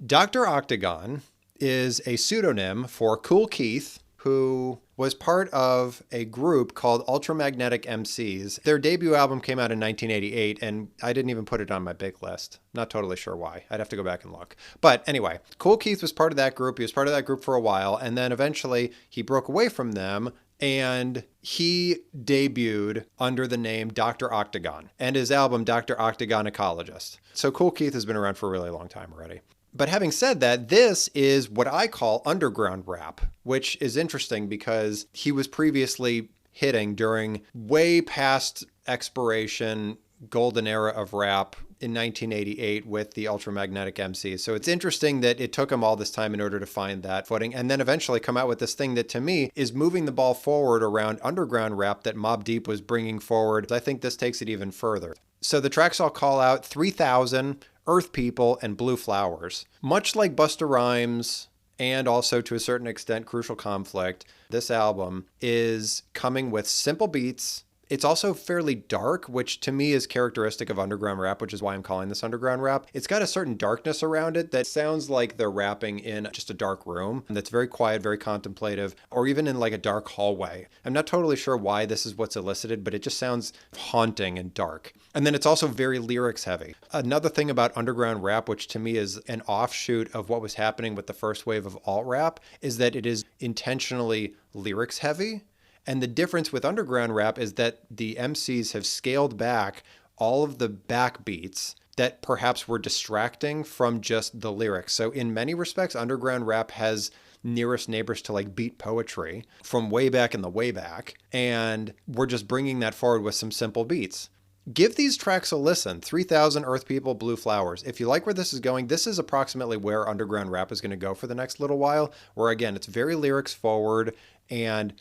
Dr. Octagon is a pseudonym for Kool Keith, who was part of a group called Ultramagnetic MCs. Their debut album came out in 1988, and I didn't even put it on my big list. Not totally sure why. I'd have to go back and look. But anyway, Kool Keith was part of that group. He was part of that group for a while, and then eventually he broke away from them, and he debuted under the name Dr. Octagon, and his album Dr. Octagon Ecologist. So Kool Keith has been around for a really long time already. But having said that, this is what I call underground rap, which is interesting because he was previously hitting during way past expiration golden era of rap in 1988 with the Ultramagnetic MCs. So it's interesting that it took him all this time in order to find that footing and then eventually come out with this thing that to me is moving the ball forward around underground rap that Mobb Deep was bringing forward. I think this takes it even further. So the tracks I'll call out: 3000, Earth People, and Blue Flowers. Much like Busta Rhymes and also to a certain extent Crucial Conflict, this album is coming with simple beats. It's also fairly dark, which to me is characteristic of underground rap, which is why I'm calling this underground rap. It's got a certain darkness around it that sounds like they're rapping in just a dark room that's very quiet, very contemplative, or even in like a dark hallway. I'm not totally sure why this is what's elicited, but it just sounds haunting and dark. And then it's also very lyrics heavy. Another thing about underground rap, which to me is an offshoot of what was happening with the first wave of alt rap, is that it is intentionally lyrics heavy. And the difference with underground rap is that the MCs have scaled back all of the backbeats that perhaps were distracting from just the lyrics. So in many respects, underground rap has nearest neighbors to like beat poetry from way back in the way back. And we're just bringing that forward with some simple beats. Give these tracks a listen. 3000, Earth People, Blue Flowers. If you like where this is going, this is approximately where underground rap is going to go for the next little while, where again, it's very lyrics forward and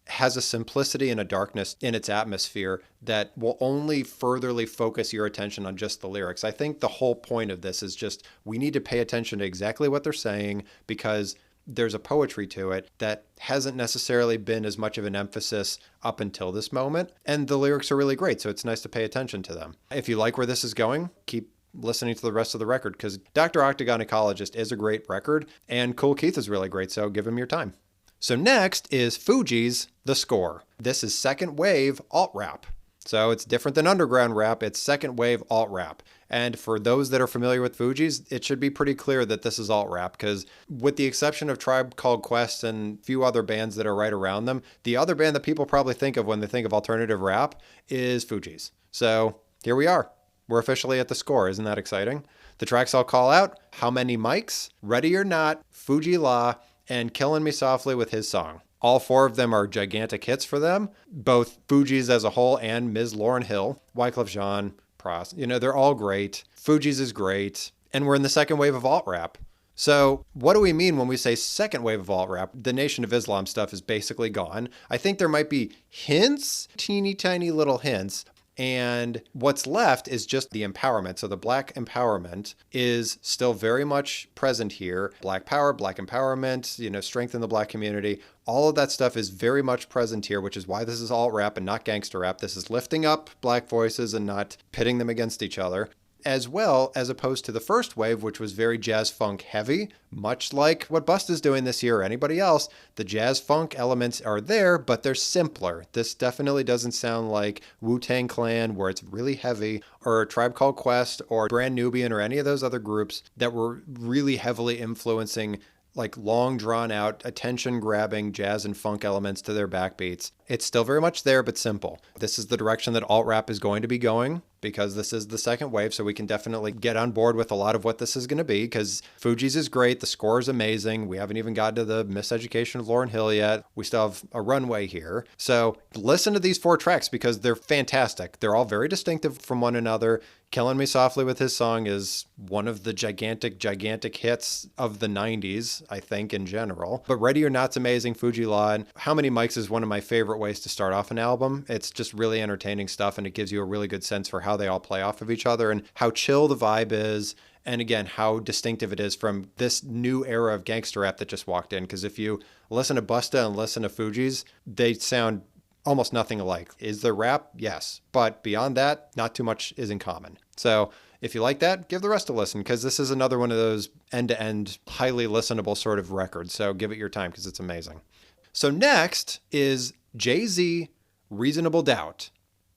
has a simplicity and a darkness in its atmosphere that will only furtherly focus your attention on just the lyrics. I think the whole point of this is just we need to pay attention to exactly what they're saying because there's a poetry to it that hasn't necessarily been as much of an emphasis up until this moment. And the lyrics are really great, so it's nice to pay attention to them. If you like where this is going, keep listening to the rest of the record because Dr. Octagon Ecologist is a great record and Kool Keith is really great, so give him your time. So next is Fugees' The Score. This is second wave alt rap. So it's different than underground rap. It's second wave alt rap. And for those that are familiar with Fugees, it should be pretty clear that this is alt rap because with the exception of Tribe Called Quest and a few other bands that are right around them, the other band that people probably think of when they think of alternative rap is Fugees. So here we are. We're officially at the score. Isn't that exciting? The tracks I'll call out: How Many Mics, Ready or Not, Fuji La, and Killin' Me Softly with His Song. All four of them are gigantic hits for them, both Fugees as a whole and Ms. Lauryn Hill, Wyclef Jean, Pros. They're all great. Fugees is great. And we're in the second wave of alt-rap. So what do we mean when we say second wave of alt-rap? The Nation of Islam stuff is basically gone. I think there might be hints, teeny tiny little hints. And what's left is just the empowerment. So the Black empowerment is still very much present here. Black power, Black empowerment, strengthen the Black community. All of that stuff is very much present here, which is why this is alt-rap and not gangster rap. This is lifting up Black voices and not pitting them against each other, as well as opposed to the first wave, which was very jazz funk heavy, much like what Busta's doing this year or anybody else. The jazz funk elements are there, but they're simpler. This definitely doesn't sound like Wu-Tang Clan, where it's really heavy, or Tribe Called Quest, or Brand Nubian, or any of those other groups that were really heavily influencing like long drawn out, attention grabbing jazz and funk elements to their backbeats. It's still very much there, but simple. This is the direction that alt rap is going to be going, because this is the second wave. So we can definitely get on board with a lot of what this is going to be, because Fugees is great. The score is amazing. We haven't even gotten to the miseducation of Lauryn Hill yet. We still have a runway here. So listen to these four tracks because they're fantastic. They're all very distinctive from one another. Killin' Me Softly with His Song is one of the gigantic hits of the 90s, I think, in general. But Ready or Not's amazing. Fuji La and How Many Mics is one of my favorite ways to start off an album. It's just really entertaining stuff, and it gives you a really good sense for how they all play off of each other and how chill the vibe is. And again, how distinctive it is from this new era of gangster rap that just walked in. Because if you listen to Busta and listen to Fugees, they sound almost nothing alike. Is there rap? Yes. But beyond that, not too much is in common. So if you like that, give the rest a listen, because this is another one of those end-to-end, highly listenable sort of records. So give it your time because it's amazing. So next is Jay-Z, Reasonable Doubt.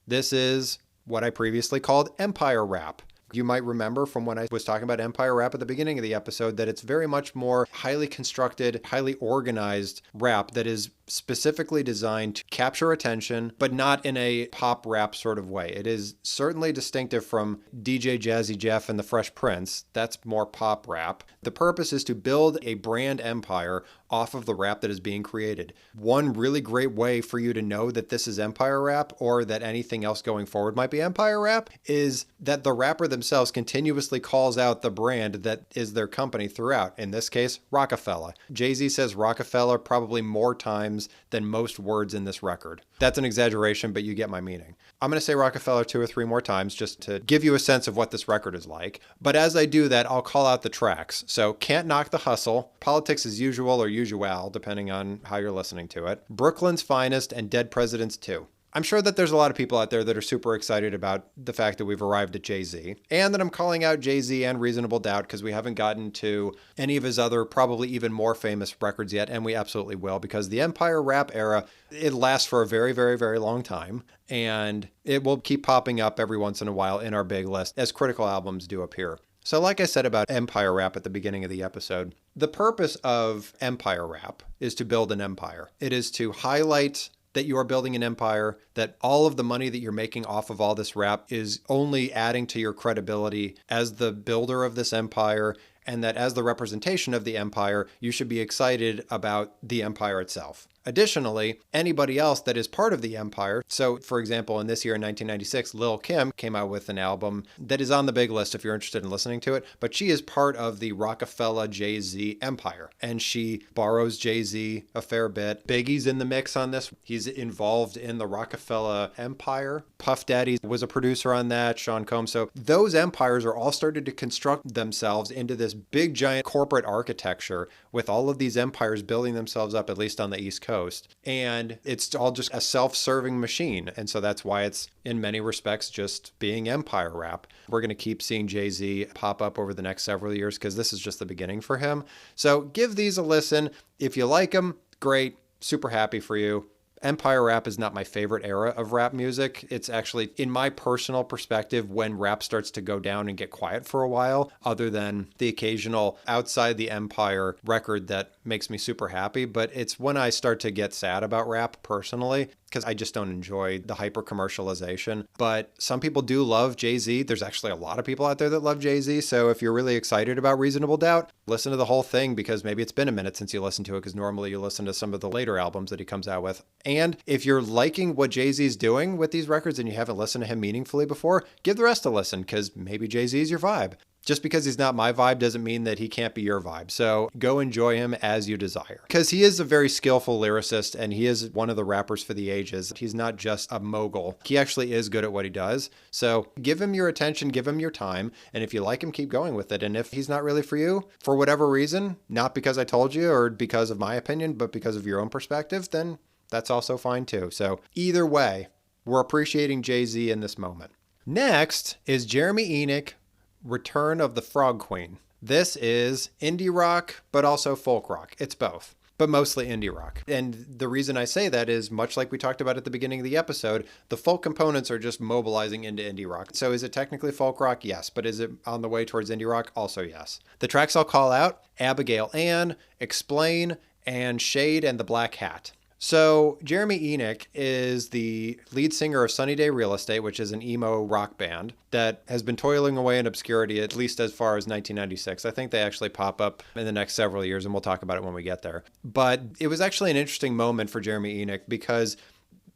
This is what I previously called Empire Rap. You might remember from when I was talking about Empire Rap at the beginning of the episode that it's very much more highly constructed, highly organized rap that is specifically designed to capture attention, but not in a pop rap sort of way. It is certainly distinctive from DJ Jazzy Jeff and the Fresh Prince. That's more pop rap. The purpose is to build a brand empire off of the rap that is being created. One really great way for you to know that this is Empire Rap, or that anything else going forward might be Empire Rap, is that the rapper themselves continuously calls out the brand that is their company throughout. In this case, Rockefeller. Jay-Z says Rockefeller probably more times than most words in this record. That's an exaggeration, but you get my meaning. I'm going to say Rockefeller 2 or 3 more times just to give you a sense of what this record is like. But as I do that, I'll call out the tracks. So Can't Knock the Hustle, Politics as Usual or Usual, depending on how you're listening to it, Brooklyn's Finest, and Dead Presidents 2. I'm sure that there's a lot of people out there that are super excited about the fact that we've arrived at Jay-Z, and that I'm calling out Jay-Z and Reasonable Doubt because we haven't gotten to any of his other probably even more famous records yet, and we absolutely will, because the Empire Rap era, it lasts for a very, very, very long time, and it will keep popping up every once in a while in our big list as critical albums do appear. So like I said about Empire Rap at the beginning of the episode, the purpose of Empire Rap is to build an empire. It is to highlight that you are building an empire, that all of the money that you're making off of all this rap is only adding to your credibility as the builder of this empire, and that as the representation of the empire, you should be excited about the empire itself. Additionally, anybody else that is part of the empire, so for example, in this year in 1996, Lil' Kim came out with an album that is on the big list if you're interested in listening to it, but she is part of the Rockefeller Jay-Z empire, and she borrows Jay-Z a fair bit. Biggie's in the mix on this. He's involved in the Rockefeller empire. Puff Daddy was a producer on that, Sean Combs. So those empires are all started to construct themselves into this big giant corporate architecture with all of these empires building themselves up, at least on the East Coast. And it's all just a self-serving machine. And so that's why it's in many respects just being Empire Rap. We're going to keep seeing Jay-Z pop up over the next several years because this is just the beginning for him. So give these a listen. If you like them, great. Super happy for you. Empire Rap is not my favorite era of rap music. It's actually, in my personal perspective, when rap starts to go down and get quiet for a while, other than the occasional Outside the Empire record that makes me super happy. But it's when I start to get sad about rap personally. because I just don't enjoy the hyper commercialization. But some people do love Jay-Z. There's actually a lot of people out there that love Jay-Z. So if you're really excited about Reasonable Doubt, listen to the whole thing, because maybe it's been a minute since you listened to it, because normally you listen to some of the later albums that he comes out with. And if you're liking what Jay-Z's doing with these records and you haven't listened to him meaningfully before, give the rest a listen, because maybe Jay-Z's your vibe. Just because he's not my vibe doesn't mean that he can't be your vibe. So go enjoy him as you desire. Because he is a very skillful lyricist, and he is one of the rappers for the ages. He's not just a mogul. He actually is good at what he does. So give him your attention, give him your time. And if you like him, keep going with it. And if he's not really for you, for whatever reason, not because I told you or because of my opinion, but because of your own perspective, then that's also fine too. So either way, we're appreciating Jay-Z in this moment. Next is Jeremy Enoch, Return of the Frog Queen. This is indie rock, but also folk rock. It's both, but mostly indie rock. And the reason I say that is, much like we talked about at the beginning of the episode, the folk components are just mobilizing into indie rock. So is it technically folk rock? Yes. But is it on the way towards indie rock? Also yes. The tracks I'll call out: Abigail Ann, Explain, and Shade and the Black Hat. So Jeremy Enoch is the lead singer of Sunny Day Real Estate, which is an emo rock band that has been toiling away in obscurity, at least as far as 1996. I think they actually pop up in the next several years, and we'll talk about it when we get there. But it was actually an interesting moment for Jeremy Enoch, because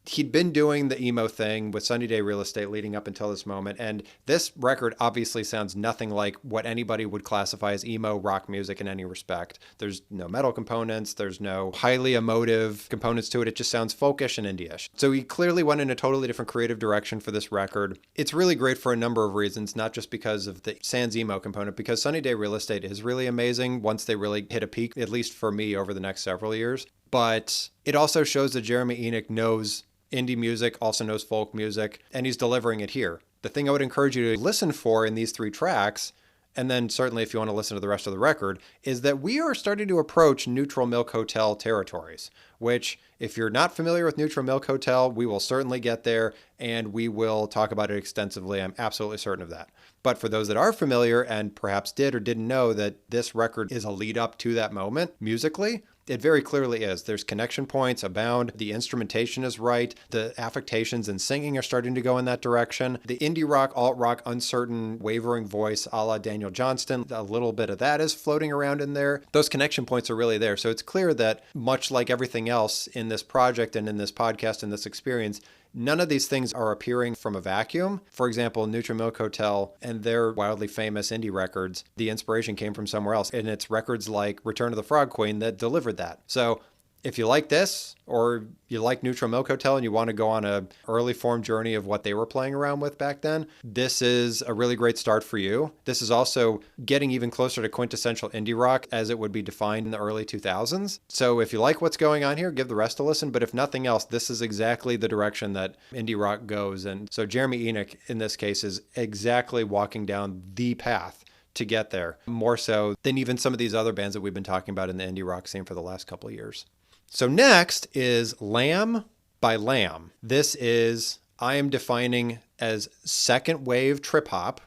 he'd been doing the emo thing with Sunny Day Real Estate leading up until this moment. And this record obviously sounds nothing like what anybody would classify as emo rock music in any respect. There's no metal components. There's no highly emotive components to it. It just sounds folkish and indie-ish. So he clearly went in a totally different creative direction for this record. It's really great for a number of reasons, not just because of the sans emo component, because Sunny Day Real Estate is really amazing once they really hit a peak, at least for me, over the next several years. But it also shows that Jeremy Enoch knows indie music, also knows folk music, and he's delivering it here. The thing I would encourage you to listen for in these three tracks, and then certainly if you want to listen to the rest of the record, is that we are starting to approach Neutral Milk Hotel territories, which, if you're not familiar with Neutral Milk Hotel, we will certainly get there, and we will talk about it extensively. I'm absolutely certain of that. But for those that are familiar and perhaps did or didn't know that this record is a lead up to that moment musically, it very clearly is. There's connection points abound. The instrumentation is right. The affectations and singing are starting to go in that direction. The indie rock, alt rock, uncertain, wavering voice a la Daniel Johnston, a little bit of that is floating around in there. Those connection points are really there. So it's clear that, much like everything else in this project and in this podcast and this experience, none of these things are appearing from a vacuum. For example, Neutral Milk Hotel and their wildly famous indie records, the inspiration came from somewhere else. And it's records like Return of the Frog Queen that delivered that. So if you like this, or you like Neutral Milk Hotel and you want to go on a early form journey of what they were playing around with back then, this is a really great start for you. This is also getting even closer to quintessential indie rock as it would be defined in the early 2000s. So if you like what's going on here, give the rest a listen. But if nothing else, this is exactly the direction that indie rock goes. And so Jeremy Enoch, in this case, is exactly walking down the path to get there, more so than even some of these other bands that we've been talking about in the indie rock scene for the last couple of years. So next is Lamb by Lamb. This is, I am defining as second wave trip hop,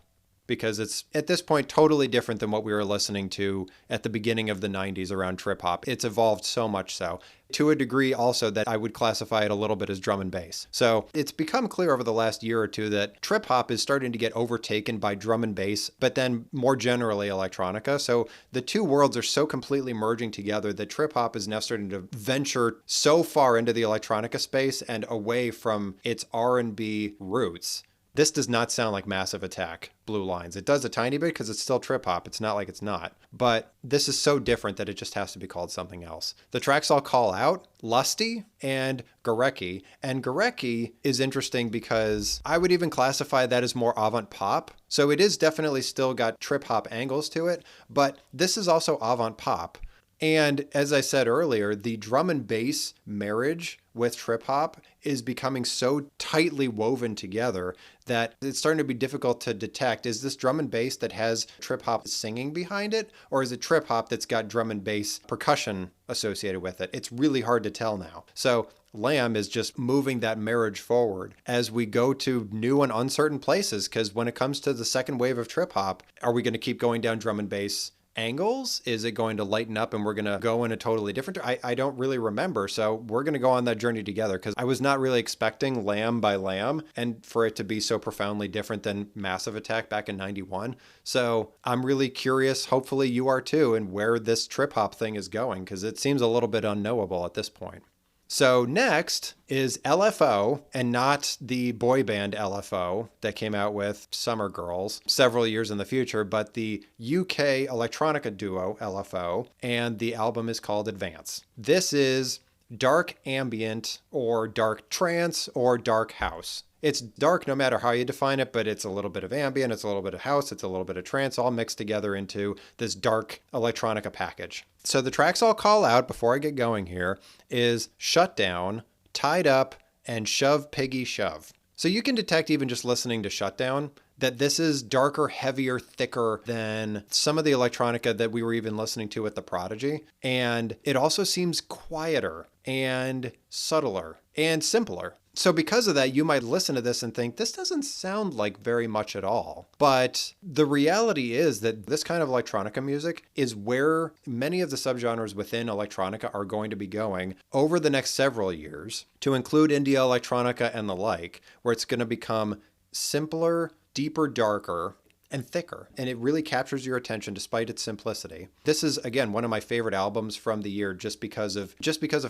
because it's at this point totally different than what we were listening to at the beginning of the 90s around trip hop. It's evolved so much so, to a degree also that I would classify it a little bit as drum and bass. So it's become clear over the last year or two that trip hop is starting to get overtaken by drum and bass, but then more generally electronica. So the two worlds are so completely merging together that trip hop is now starting to venture so far into the electronica space and away from its R&B roots. This does not sound like Massive Attack, Blue Lines. It does a tiny bit because it's still trip hop. It's not like it's not. But this is so different that it just has to be called something else. The tracks I'll call out: Lusty and Gorecki. And Gorecki is interesting because I would even classify that as more avant pop. So it is definitely still got trip hop angles to it, but this is also avant pop. And as I said earlier, the drum and bass marriage with trip hop is becoming so tightly woven together that it's starting to be difficult to detect. Is this drum and bass that has trip hop singing behind it? Or is it trip hop that's got drum and bass percussion associated with it? It's really hard to tell now. So Lamb is just moving that marriage forward as we go to new and uncertain places. Because when it comes to the second wave of trip hop, are we going to keep going down drum and bass angles? Is it going to lighten up and we're going to go in a totally different? I don't really remember. So we're going to go on that journey together because I was not really expecting Lamb by Lamb and for it to be so profoundly different than Massive Attack back in 91. So I'm really curious, hopefully you are too, and where this trip hop thing is going because it seems a little bit unknowable at this point. So next is LFO, and not the boy band LFO that came out with Summer Girls several years in the future, but the UK electronica duo LFO, and the album is called Advance. This is dark ambient or dark trance or dark house. It's dark no matter how you define it, but it's a little bit of ambient, it's a little bit of house, it's a little bit of trance, all mixed together into this dark electronica package. So the tracks I'll call out before I get going here is Shutdown, Tied Up, and Shove Piggy Shove. So you can detect even just listening to Shutdown that this is darker, heavier, thicker than some of the electronica that we were even listening to with The Prodigy. And it also seems quieter and subtler and simpler. So because of that, you might listen to this and think, this doesn't sound like very much at all. But the reality is that this kind of electronica music is where many of the subgenres within electronica are going to be going over the next several years, to include indie electronica and the like, where it's going to become simpler, deeper, darker, and thicker. And it really captures your attention despite its simplicity. This is, again, one of my favorite albums from the year just because of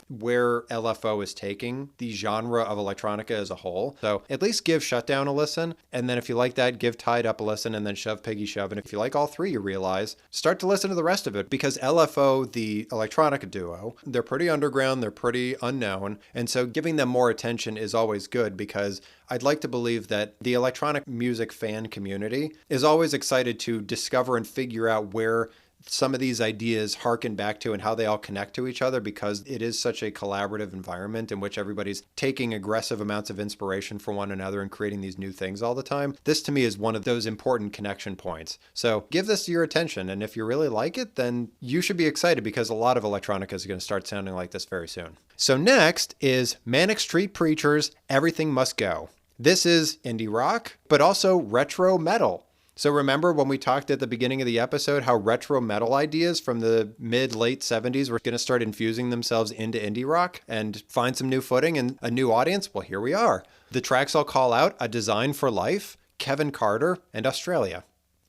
where LFO is taking the genre of electronica as a whole. So at least give Shutdown a listen. And then if you like that, give Tied Up a listen, and then Shove Piggy Shove. And if you like all three, you realize, start to listen to the rest of it, because LFO, the electronica duo, they're pretty underground, they're pretty unknown. And so giving them more attention is always good, because I'd like to believe that the electronic music fan community is always excited to discover and figure out where some of these ideas harken back to and how they all connect to each other, because it is such a collaborative environment in which everybody's taking aggressive amounts of inspiration from one another and creating these new things all the time. This to me is one of those important connection points. So give this your attention, and if you really like it, then you should be excited, because a lot of electronica is going to start sounding like this very soon. So next is Manic Street Preachers' Everything Must Go. This is indie rock, but also retro metal. So remember when we talked at the beginning of the episode how retro metal ideas from the mid-late 70s were going to start infusing themselves into indie rock and find some new footing and a new audience? Well, here we are. The tracks I'll call out: A Design for Life, Kevin Carter, and Australia.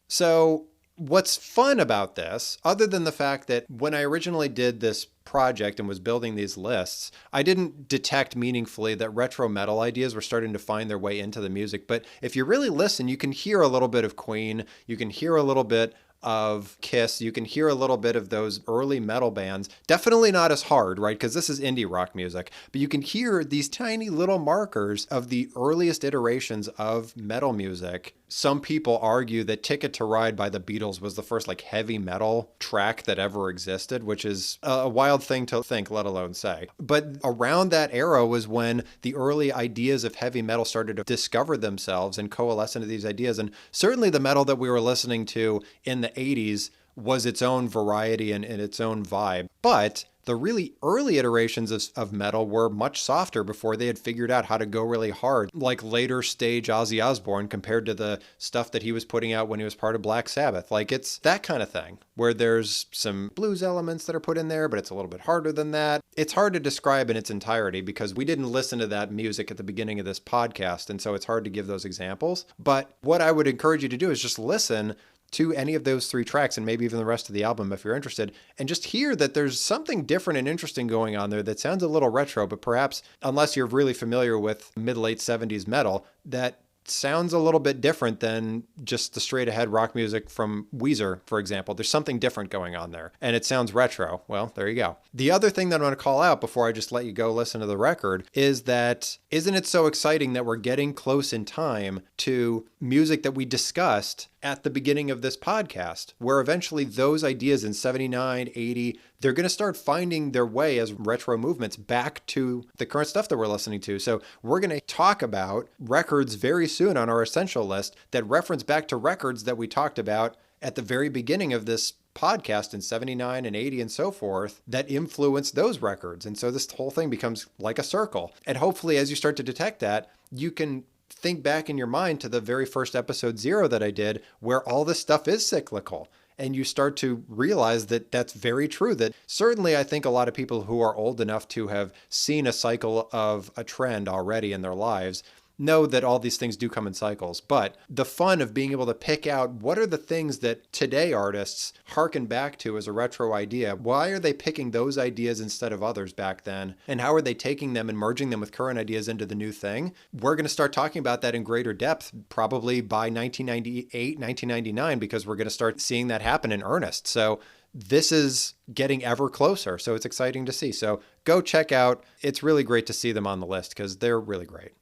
So what's fun about this, other than the fact that when I originally did this project and was building these lists, I didn't detect meaningfully that retro metal ideas were starting to find their way into the music. But if you really listen, you can hear a little bit of Queen, you can hear a little bit of Kiss, you can hear a little bit of those early metal bands. Definitely not as hard, right? Because this is indie rock music. But you can hear these tiny little markers of the earliest iterations of metal music. Some people argue that Ticket to Ride by the Beatles was the first heavy metal track that ever existed, which is a wild thing to think, let alone say. But around that era was when the early ideas of heavy metal started to discover themselves and coalesce into these ideas. And certainly the metal that we were listening to in the 80s was its own variety and its own vibe. But the really early iterations of metal were much softer before they had figured out how to go really hard, like later stage Ozzy Osbourne compared to the stuff that he was putting out when he was part of Black Sabbath. It's that kind of thing, where there's some blues elements that are put in there, but it's a little bit harder than that. It's hard to describe in its entirety because we didn't listen to that music at the beginning of this podcast, and so it's hard to give those examples. But what I would encourage you to do is just listen to any of those three tracks, and maybe even the rest of the album if you're interested, and just hear that there's something different and interesting going on there that sounds a little retro, but perhaps, unless you're really familiar with mid-late 70s metal, that sounds a little bit different than just the straight ahead rock music from Weezer, for example. There's something different going on there, and it sounds retro. Well, there you go. The other thing that I'm going to call out before I just let you go listen to the record is that, isn't it so exciting that we're getting close in time to music that we discussed at the beginning of this podcast, where eventually those ideas in 79, 80, they're going to start finding their way as retro movements back to the current stuff that we're listening to. So we're going to talk about records very soon on our essential list that reference back to records that we talked about at the very beginning of this podcast in 79 and 80 and so forth that influenced those records. And so this whole thing becomes like a circle. And hopefully as you start to detect that, you can think back in your mind to the very first episode 0 that I did, where all this stuff is cyclical. And you start to realize that that's very true. That certainly I think a lot of people who are old enough to have seen a cycle of a trend already in their lives know that all these things do come in cycles. But the fun of being able to pick out what are the things that today artists harken back to as a retro idea. Why are they picking those ideas instead of others back then? And how are they taking them and merging them with current ideas into the new thing? We're going to start talking about that in greater depth probably by 1998, 1999, because we're going to start seeing that happen in earnest. So this is getting ever closer. So it's exciting to see. So go check out. It's really great to see them on the list because they're really great.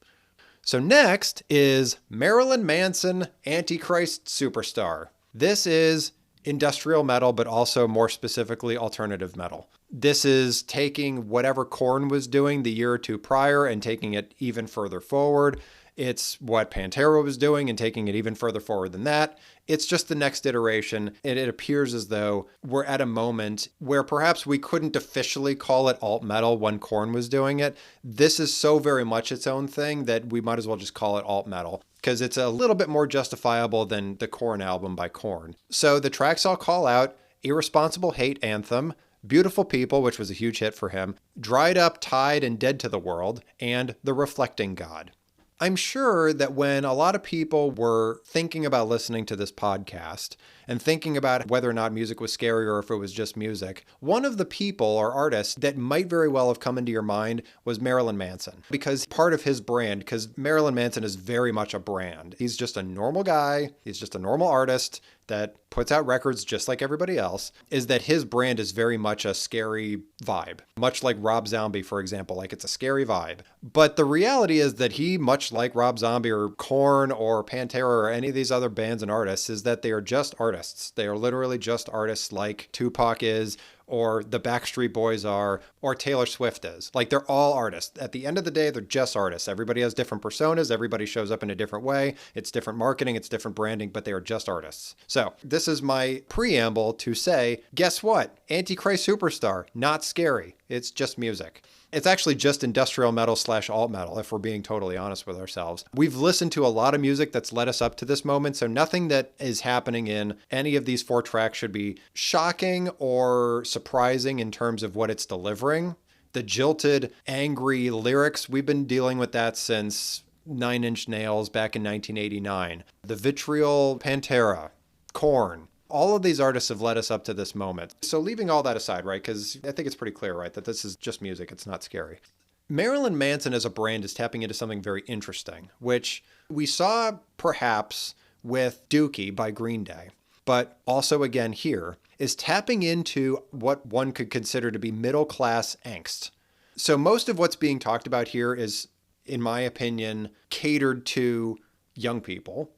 So next is Marilyn Manson, Antichrist Superstar. This is industrial metal, but also more specifically alternative metal. This is taking whatever Korn was doing the year or two prior and taking it even further forward. It's what Pantera was doing and taking it even further forward than that. It's just the next iteration. And it appears as though we're at a moment where perhaps we couldn't officially call it alt metal when Korn was doing it. This is so very much its own thing that we might as well just call it alt metal because it's a little bit more justifiable than the Korn album by Korn. So the tracks I'll call out: Irresponsible Hate Anthem, Beautiful People, which was a huge hit for him, Dried Up, Tied, and Dead to the World, and The Reflecting God. I'm sure that when a lot of people were thinking about listening to this podcast and thinking about whether or not music was scary or if it was just music, one of the people or artists that might very well have come into your mind was Marilyn Manson, because part of his brand, because Marilyn Manson is very much a brand. He's just a normal guy. He's just a normal artist that puts out records just like everybody else, is that his brand is very much a scary vibe. Much like Rob Zombie, for example, like it's a scary vibe. But the reality is that he, much like Rob Zombie or Korn or Pantera or any of these other bands and artists, is that they are just artists. They are literally just artists like Tupac is, or the Backstreet Boys are, or Taylor Swift is. Like, they're all artists. At the end of the day, they're just artists. Everybody has different personas. Everybody shows up in a different way. It's different marketing. It's different branding, but they are just artists. So this is my preamble to say, guess what? Antichrist Superstar, not scary. It's just music. It's actually just industrial metal / alt metal, if we're being totally honest with ourselves. We've listened to a lot of music that's led us up to this moment, so nothing that is happening in any of these 4 tracks should be shocking or surprising in terms of what it's delivering. The jilted, angry lyrics, we've been dealing with that since 9 Inch Nails back in 1989. The vitriol Pantera, Korn. All of these artists have led us up to this moment. So leaving all that aside, right, because I think it's pretty clear, right, that this is just music. It's not scary. Marilyn Manson as a brand is tapping into something very interesting, which we saw perhaps with Dookie by Green Day, but also again here is tapping into what one could consider to be middle-class angst. So most of what's being talked about here is, in my opinion, catered to young people.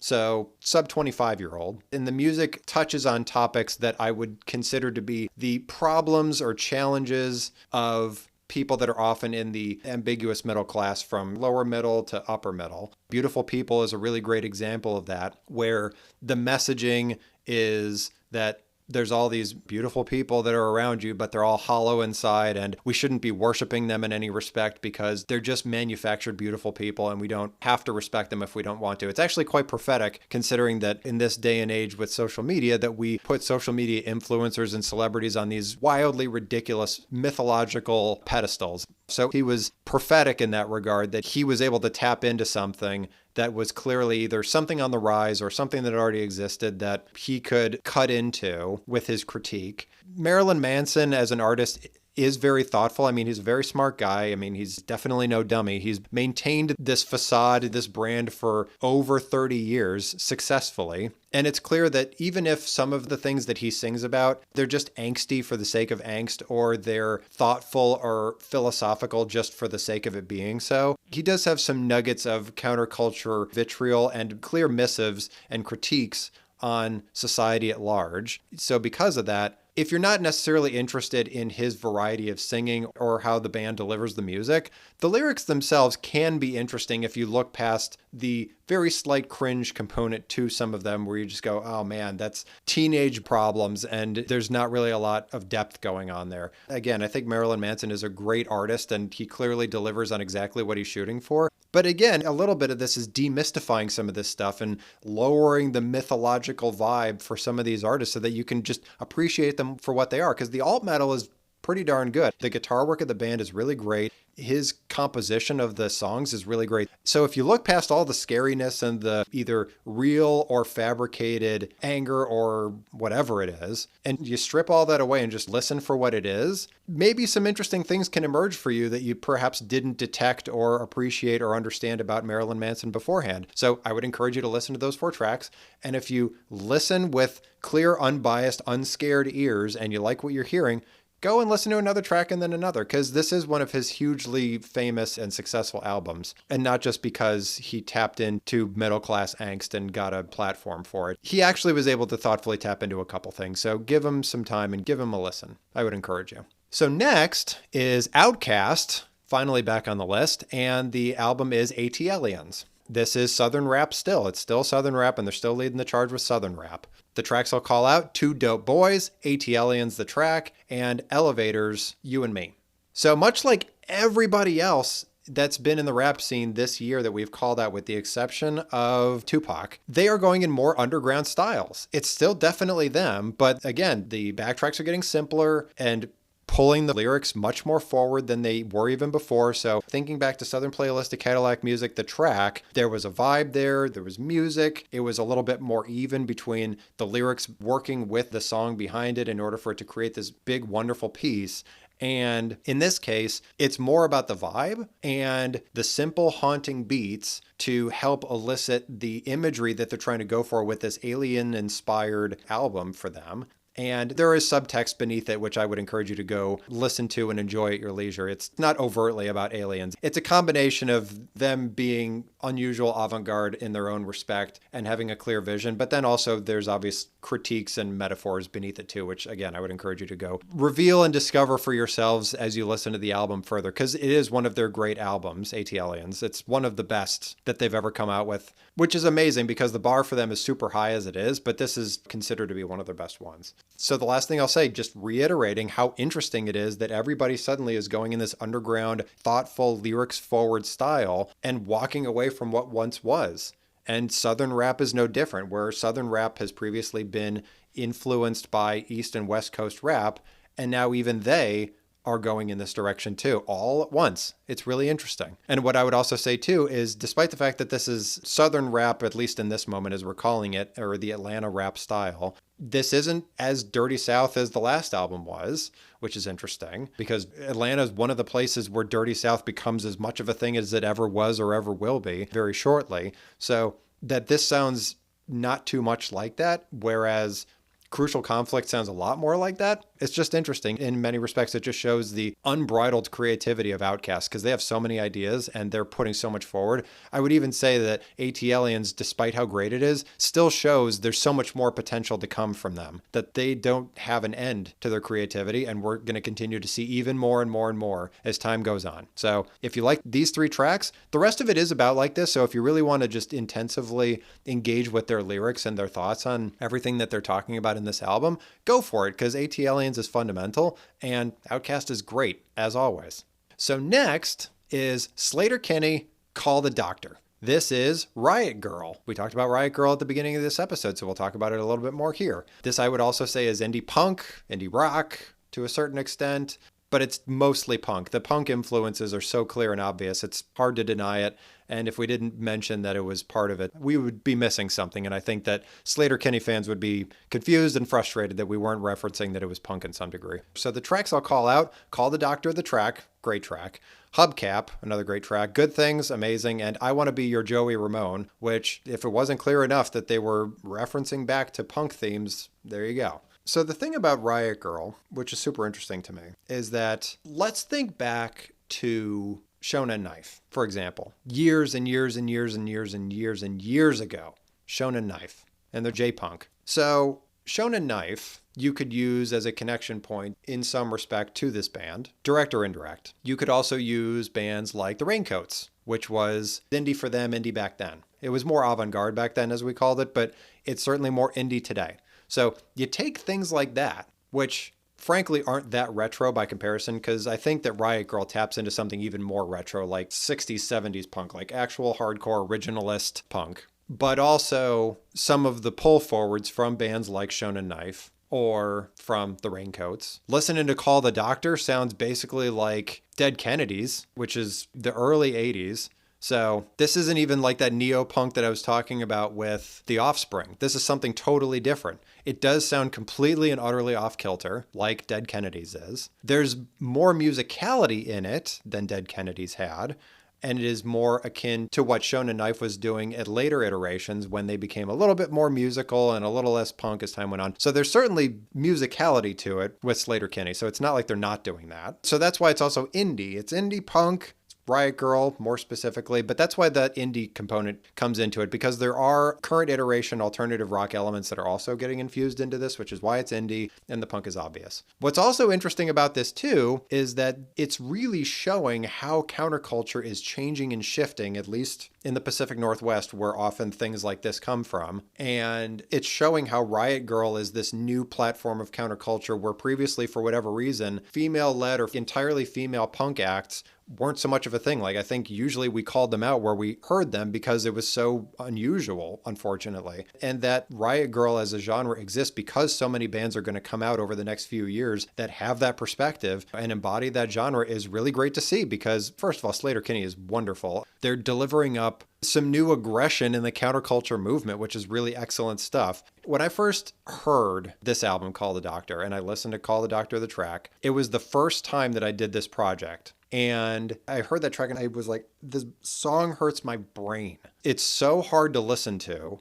So sub 25-year-old. And the music touches on topics that I would consider to be the problems or challenges of people that are often in the ambiguous middle class, from lower middle to upper middle. Beautiful People is a really great example of that, where the messaging is that there's all these beautiful people that are around you, but they're all hollow inside, and we shouldn't be worshiping them in any respect because they're just manufactured beautiful people, and we don't have to respect them if we don't want to. It's actually quite prophetic, considering that in this day and age with social media, that we put social media influencers and celebrities on these wildly ridiculous mythological pedestals. So he was prophetic in that regard, that he was able to tap into something that was clearly either something on the rise or something that already existed that he could cut into with his critique. Marilyn Manson as an artist is very thoughtful. I mean, he's a very smart guy. I mean, he's definitely no dummy. He's maintained this facade, this brand for over 30 years successfully. And it's clear that even if some of the things that he sings about, they're just angsty for the sake of angst, or they're thoughtful or philosophical just for the sake of it being so, he does have some nuggets of counterculture vitriol and clear missives and critiques on society at large. So because of that, if you're not necessarily interested in his variety of singing or how the band delivers the music, the lyrics themselves can be interesting if you look past the very slight cringe component to some of them, where you just go, oh man, that's teenage problems, and there's not really a lot of depth going on there. Again, I think Marilyn Manson is a great artist, and he clearly delivers on exactly what he's shooting for. But again, a little bit of this is demystifying some of this stuff and lowering the mythological vibe for some of these artists so that you can just appreciate them for what they are. Because the alt metal is pretty darn good. The guitar work of the band is really great. His composition of the songs is really great. So if you look past all the scariness and the either real or fabricated anger or whatever it is, and you strip all that away and just listen for what it is, maybe some interesting things can emerge for you that you perhaps didn't detect or appreciate or understand about Marilyn Manson beforehand. So I would encourage you to listen to those 4 tracks. And if you listen with clear, unbiased, unscared ears and you like what you're hearing, go and listen to another track and then another, because this is one of his hugely famous and successful albums. And not just because he tapped into middle-class angst and got a platform for it. He actually was able to thoughtfully tap into a couple things. So give him some time and give him a listen. I would encourage you. So next is Outkast, finally back on the list. And the album is ATLiens. This is Southern rap still. It's still Southern rap, and they're still leading the charge with Southern rap. The tracks I'll call out: Two Dope Boys, ATLiens the track, and Elevators, You and Me. So much like everybody else that's been in the rap scene this year that we've called out with the exception of Tupac, they are going in more underground styles. It's still definitely them, but again, the backtracks are getting simpler and pulling the lyrics much more forward than they were even before. So thinking back to Southern Playlist of Cadillac Music, the track, there was a vibe there was music. It was a little bit more even between the lyrics working with the song behind it in order for it to create this big, wonderful piece. And in this case, it's more about the vibe and the simple haunting beats to help elicit the imagery that they're trying to go for with this alien-inspired album for them. And there is subtext beneath it, which I would encourage you to go listen to and enjoy at your leisure. It's not overtly about aliens. It's a combination of them being unusual avant-garde in their own respect and having a clear vision. But then also there's obvious critiques and metaphors beneath it too, which again, I would encourage you to go reveal and discover for yourselves as you listen to the album further, because it is one of their great albums, ATLiens. It's one of the best that they've ever come out with, which is amazing because the bar for them is super high as it is, but this is considered to be one of their best ones. So the last thing I'll say, just reiterating how interesting it is that everybody suddenly is going in this underground, thoughtful, lyrics forward style and walking away from what once was. And Southern rap is no different, where Southern rap has previously been influenced by East and West Coast rap, and now even they are going in this direction too, all at once. It's really interesting. And what I would also say too is, despite the fact that this is Southern rap, at least in this moment as we're calling it, or the Atlanta rap style, this isn't as Dirty South as the last album was, which is interesting because Atlanta is one of the places where Dirty South becomes as much of a thing as it ever was or ever will be very shortly. So that this sounds not too much like that, whereas Crucial Conflict sounds a lot more like that. It's just interesting. In many respects, it just shows the unbridled creativity of Outkast because they have so many ideas and they're putting so much forward. I would even say that ATLiens, despite how great it is, still shows there's so much more potential to come from them, that they don't have an end to their creativity, and we're going to continue to see even more and more and more as time goes on. So if you like these 3 tracks, the rest of it is about like this. So if you really want to just intensively engage with their lyrics and their thoughts on everything that they're talking about in this album, go for it, because ATLiens is fundamental and Outkast is great as always. So next is Sleater-Kinney, Call the Doctor. This is Riot Girl. We talked about Riot Girl at the beginning of this episode, so we'll talk about it a little bit more here. This I would also say is indie punk, indie rock to a certain extent, but it's mostly punk. The punk influences are so clear and obvious, it's hard to deny it. And if we didn't mention that it was part of it, we would be missing something. And I think that Sleater-Kinney fans would be confused and frustrated that we weren't referencing that it was punk in some degree. So the tracks I'll call out: Call the Doctor, the track, great track. Hubcap, another great track. Good Things, amazing. And I Want to Be Your Joey Ramone, which, if it wasn't clear enough that they were referencing back to punk themes, there you go. So the thing about Riot Girl, which is super interesting to me, is that let's think back to Shonen Knife, for example. Years and years and years and years and years and years ago, Shonen Knife and the J-Punk. So Shonen Knife you could use as a connection point in some respect to this band, direct or indirect. You could also use bands like the Raincoats, which was indie for them, indie back then. It was more avant-garde back then, as we called it, but it's certainly more indie today. So you take things like that, which frankly aren't that retro by comparison, because I think that Riot Grrrl taps into something even more retro, like 60s, 70s punk, like actual hardcore originalist punk. But also some of the pull forwards from bands like Shonen Knife or from the Raincoats. Listening to Call the Doctor sounds basically like Dead Kennedys, which is the early 80s. So this isn't even like that neo-punk that I was talking about with The Offspring. This is something totally different. It does sound completely and utterly off-kilter, like Dead Kennedys is. There's more musicality in it than Dead Kennedys had, and it is more akin to what Shonen Knife was doing at later iterations when they became a little bit more musical and a little less punk as time went on. So there's certainly musicality to it with Sleater-Kinney, so it's not like they're not doing that. So that's why it's also indie. It's indie punk, Riot Grrrl more specifically, but that's why that indie component comes into it, because there are current iteration alternative rock elements that are also getting infused into this, which is why it's indie, and the punk is obvious. What's also interesting about this too is that it's really showing how counterculture is changing and shifting, at least in the Pacific Northwest, where often things like this come from. And it's showing how Riot Grrrl is this new platform of counterculture where previously, for whatever reason, female-led or entirely female punk acts weren't so much of a thing. Like, I think usually we called them out where we heard them because it was so unusual, unfortunately. And that Riot Grrrl as a genre exists because so many bands are going to come out over the next few years that have that perspective and embody that genre is really great to see, because first of all, Sleater-Kinney is wonderful. They're delivering up some new aggression in the counterculture movement, which is really excellent stuff. When I first heard this album, Call the Doctor, and I listened to Call the Doctor, the track, it was the first time that I did this project. And I heard that track and I was like, this song hurts my brain. It's so hard to listen to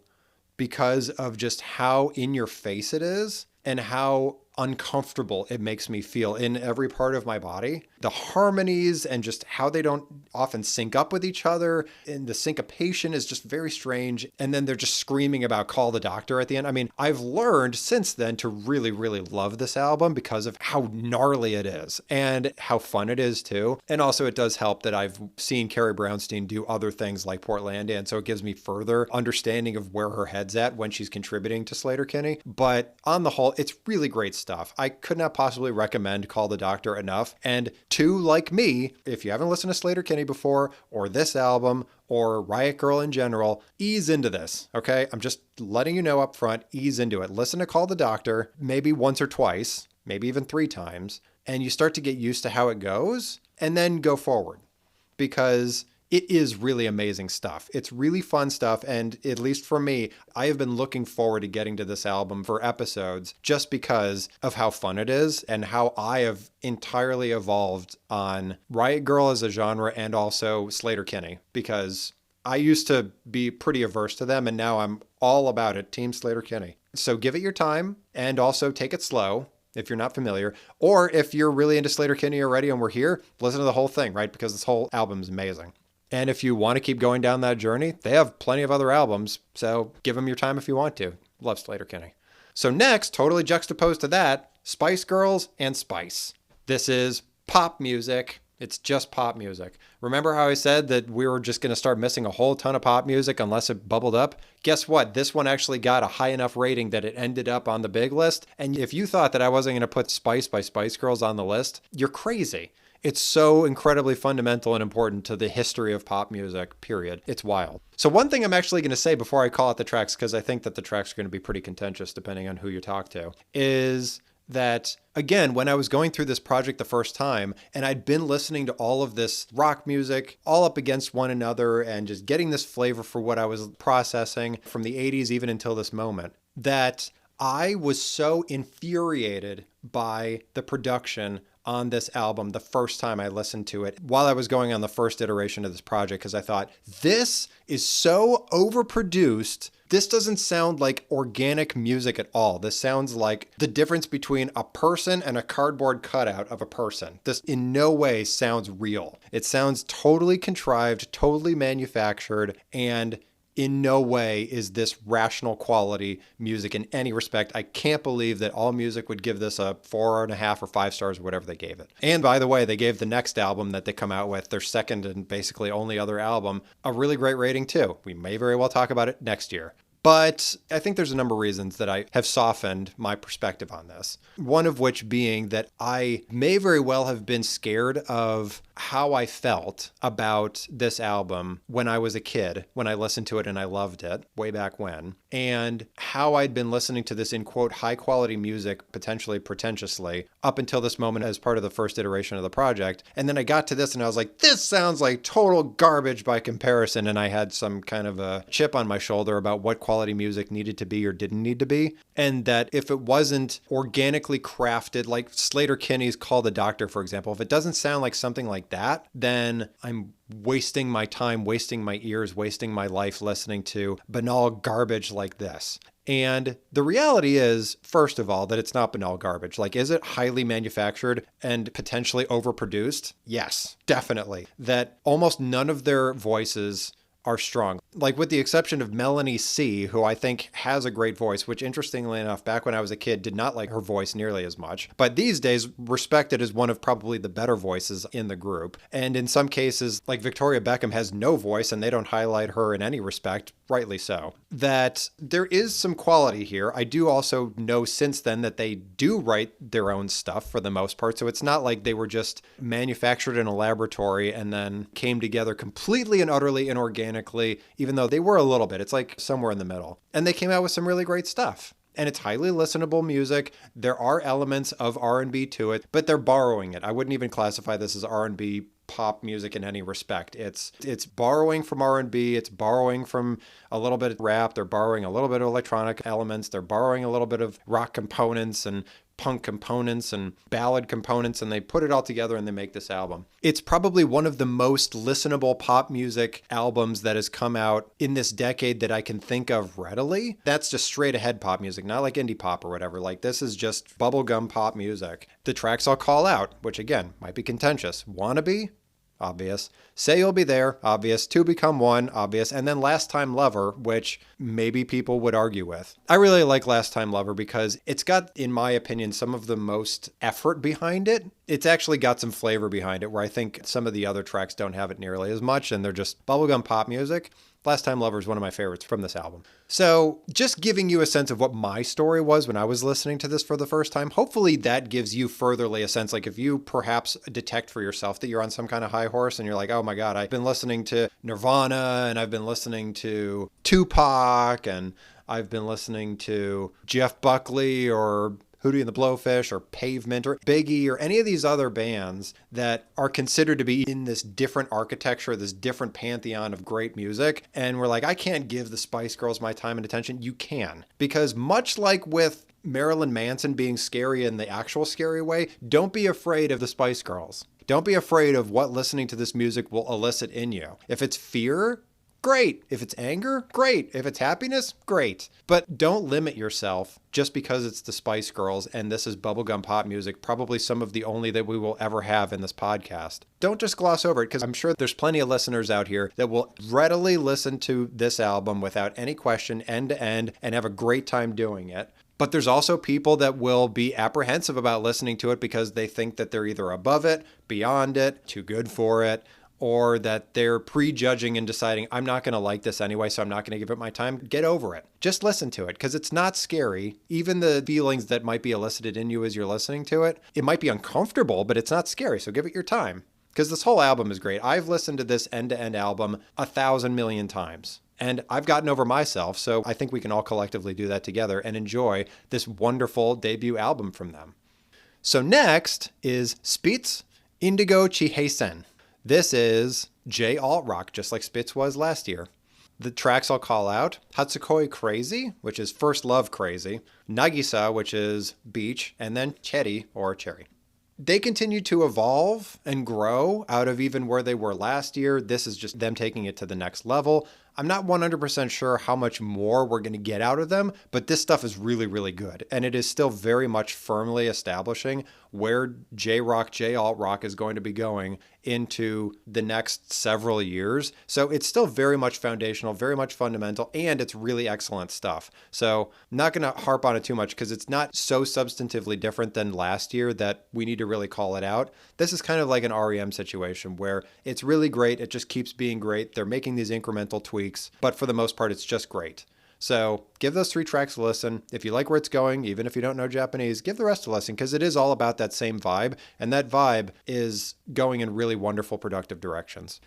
because of just how in your face it is and how uncomfortable it makes me feel in every part of my body. The harmonies and just how they don't often sync up with each other, and the syncopation is just very strange. And then they're just screaming about Call the Doctor at the end. I mean, I've learned since then to really, really love this album because of how gnarly it is and how fun it is too. And also it does help that I've seen Carrie Brownstein do other things like Portlandia, and so it gives me further understanding of where her head's at when she's contributing to Sleater-Kinney. But on the whole, it's really great stuff. I could not possibly recommend Call the Doctor enough. And two, like me, if you haven't listened to Sleater-Kinney before, or this album, or Riot Grrrl in general, ease into this, okay? I'm just letting you know up front, ease into it. Listen to Call the Doctor, maybe once or twice, maybe even 3 times, and you start to get used to how it goes, and then go forward. Because it is really amazing stuff. It's really fun stuff, and at least for me, I have been looking forward to getting to this album for episodes just because of how fun it is and how I have entirely evolved on Riot Grrrl as a genre and also Sleater-Kinney, because I used to be pretty averse to them, and now I'm all about it, Team Sleater-Kinney. So give it your time, and also take it slow if you're not familiar, or if you're really into Sleater-Kinney already and we're here, listen to the whole thing, right? Because this whole album is amazing. And if you want to keep going down that journey, they have plenty of other albums, so give them your time if you want to. Love Sleater-Kinney. So next, totally juxtaposed to that, Spice Girls and Spice. This is pop music. It's just pop music. Remember how I said that we were just going to start missing a whole ton of pop music unless it bubbled up? Guess what? This one actually got a high enough rating that it ended up on the big list. And if you thought that I wasn't going to put Spice by Spice Girls on the list, you're crazy. It's so incredibly fundamental and important to the history of pop music, period. It's wild. So one thing I'm actually going to say before I call out the tracks, because I think that the tracks are going to be pretty contentious depending on who you talk to, is that, again, when I was going through this project the first time, and I'd been listening to all of this rock music all up against one another and just getting this flavor for what I was processing from the 80s even until this moment, that I was so infuriated by the production on this album the first time I listened to it while I was going on the first iteration of this project, because I thought, this is so overproduced. This doesn't sound like organic music at all. This sounds like the difference between a person and a cardboard cutout of a person. This in no way sounds real. It sounds totally contrived, totally manufactured, and in no way is this rational quality music in any respect. I can't believe that AllMusic would give this a 4.5 or 5 stars or whatever they gave it. And by the way, they gave the next album that they come out with, their second and basically only other album, a really great rating too. We may very well talk about it next year. But I think there's a number of reasons that I have softened my perspective on this. One of which being that I may very well have been scared of how I felt about this album when I was a kid, when I listened to it and I loved it way back when, and how I'd been listening to this in quote high quality music, potentially pretentiously, up until this moment as part of the first iteration of the project. And then I got to this and I was like, this sounds like total garbage by comparison. And I had some kind of a chip on my shoulder about what quality music needed to be or didn't need to be. And that if it wasn't organically crafted, like Slater Kinney's Call the Doctor, for example, if it doesn't sound like something like that, then I'm wasting my time, wasting my ears, wasting my life listening to banal garbage like this. And the reality is, first of all, that it's not banal garbage. Like, is it highly manufactured and potentially overproduced? Yes, definitely. That almost none of their voices are strong. Like with the exception of Melanie C, who I think has a great voice, which interestingly enough, back when I was a kid, did not like her voice nearly as much. But these days, respected as one of probably the better voices in the group. And in some cases, like Victoria Beckham has no voice and they don't highlight her in any respect, rightly so. That there is some quality here. I do also know since then that they do write their own stuff for the most part. So it's not like they were just manufactured in a laboratory and then came together completely and utterly inorganically, even though they were a little bit. It's like somewhere in the middle. And they came out with some really great stuff. And it's highly listenable music. There are elements of R&B to it, but they're borrowing it. I wouldn't even classify this as R&B pop music in any respect. It's borrowing from R&B, it's borrowing from a little bit of rap, they're borrowing a little bit of electronic elements, they're borrowing a little bit of rock components and punk components and ballad components, and they put it all together and they make this album. It's probably one of the most listenable pop music albums that has come out in this decade that I can think of readily. That's just straight ahead pop music, not like indie pop or whatever. Like this is just bubblegum pop music. The tracks I'll call out, which again, might be contentious. Wannabe? Obvious. Say You'll Be There, obvious. Two Become One, obvious. And then Last Time Lover, which maybe people would argue with. I really like Last Time Lover because it's got, in my opinion, some of the most effort behind it. It's actually got some flavor behind it where I think some of the other tracks don't have it nearly as much and they're just bubblegum pop music. Last Time Lover is one of my favorites from this album. So just giving you a sense of what my story was when I was listening to this for the first time, hopefully that gives you furtherly a sense, like if you perhaps detect for yourself that you're on some kind of high horse and you're like, oh my God, I've been listening to Nirvana and I've been listening to Tupac and I've been listening to Jeff Buckley or Hootie and the Blowfish or Pavement or Biggie or any of these other bands that are considered to be in this different architecture, this different pantheon of great music. And we're like, I can't give the Spice Girls my time and attention. You can. Because much like with Marilyn Manson being scary in the actual scary way, don't be afraid of the Spice Girls. Don't be afraid of what listening to this music will elicit in you. If it's fear, great. If it's anger, great. If it's happiness, great. But don't limit yourself just because it's the Spice Girls and this is bubblegum pop music, probably some of the only that we will ever have in this podcast. Don't just gloss over it because I'm sure there's plenty of listeners out here that will readily listen to this album without any question, end to end, and have a great time doing it. But there's also people that will be apprehensive about listening to it because they think that they're either above it, beyond it, too good for it, or that they're prejudging and deciding, I'm not going to like this anyway, so I'm not going to give it my time. Get over it. Just listen to it because it's not scary. Even the feelings that might be elicited in you as you're listening to it, it might be uncomfortable, but it's not scary. So give it your time because this whole album is great. I've listened to this end-to-end album 1,000 million times. And I've gotten over myself, so I think we can all collectively do that together and enjoy this wonderful debut album from them. So next is Spitz Indigo Chihesen. This is J alt rock, just like Spitz was last year. The tracks I'll call out: Hatsukoi Crazy, which is First Love Crazy, Nagisa, which is Beach, and then Cherry, or Cherry. They continue to evolve and grow out of even where they were last year. This is just them taking it to the next level. I'm not 100% sure how much more we're going to get out of them, but this stuff is really, really good. And it is still very much firmly establishing where J-Rock, J-Alt Rock is going to be going into the next several years. So it's still very much foundational, very much fundamental, and it's really excellent stuff. So I'm not going to harp on it too much because it's not so substantively different than last year that we need to really call it out. This is kind of like an REM situation where it's really great. It just keeps being great. They're making these incremental tweaks, but for the most part, it's just great. So give those 3 tracks a listen. If you like where it's going, even if you don't know Japanese, give the rest a listen, because it is all about that same vibe. And that vibe is going in really wonderful, productive directions.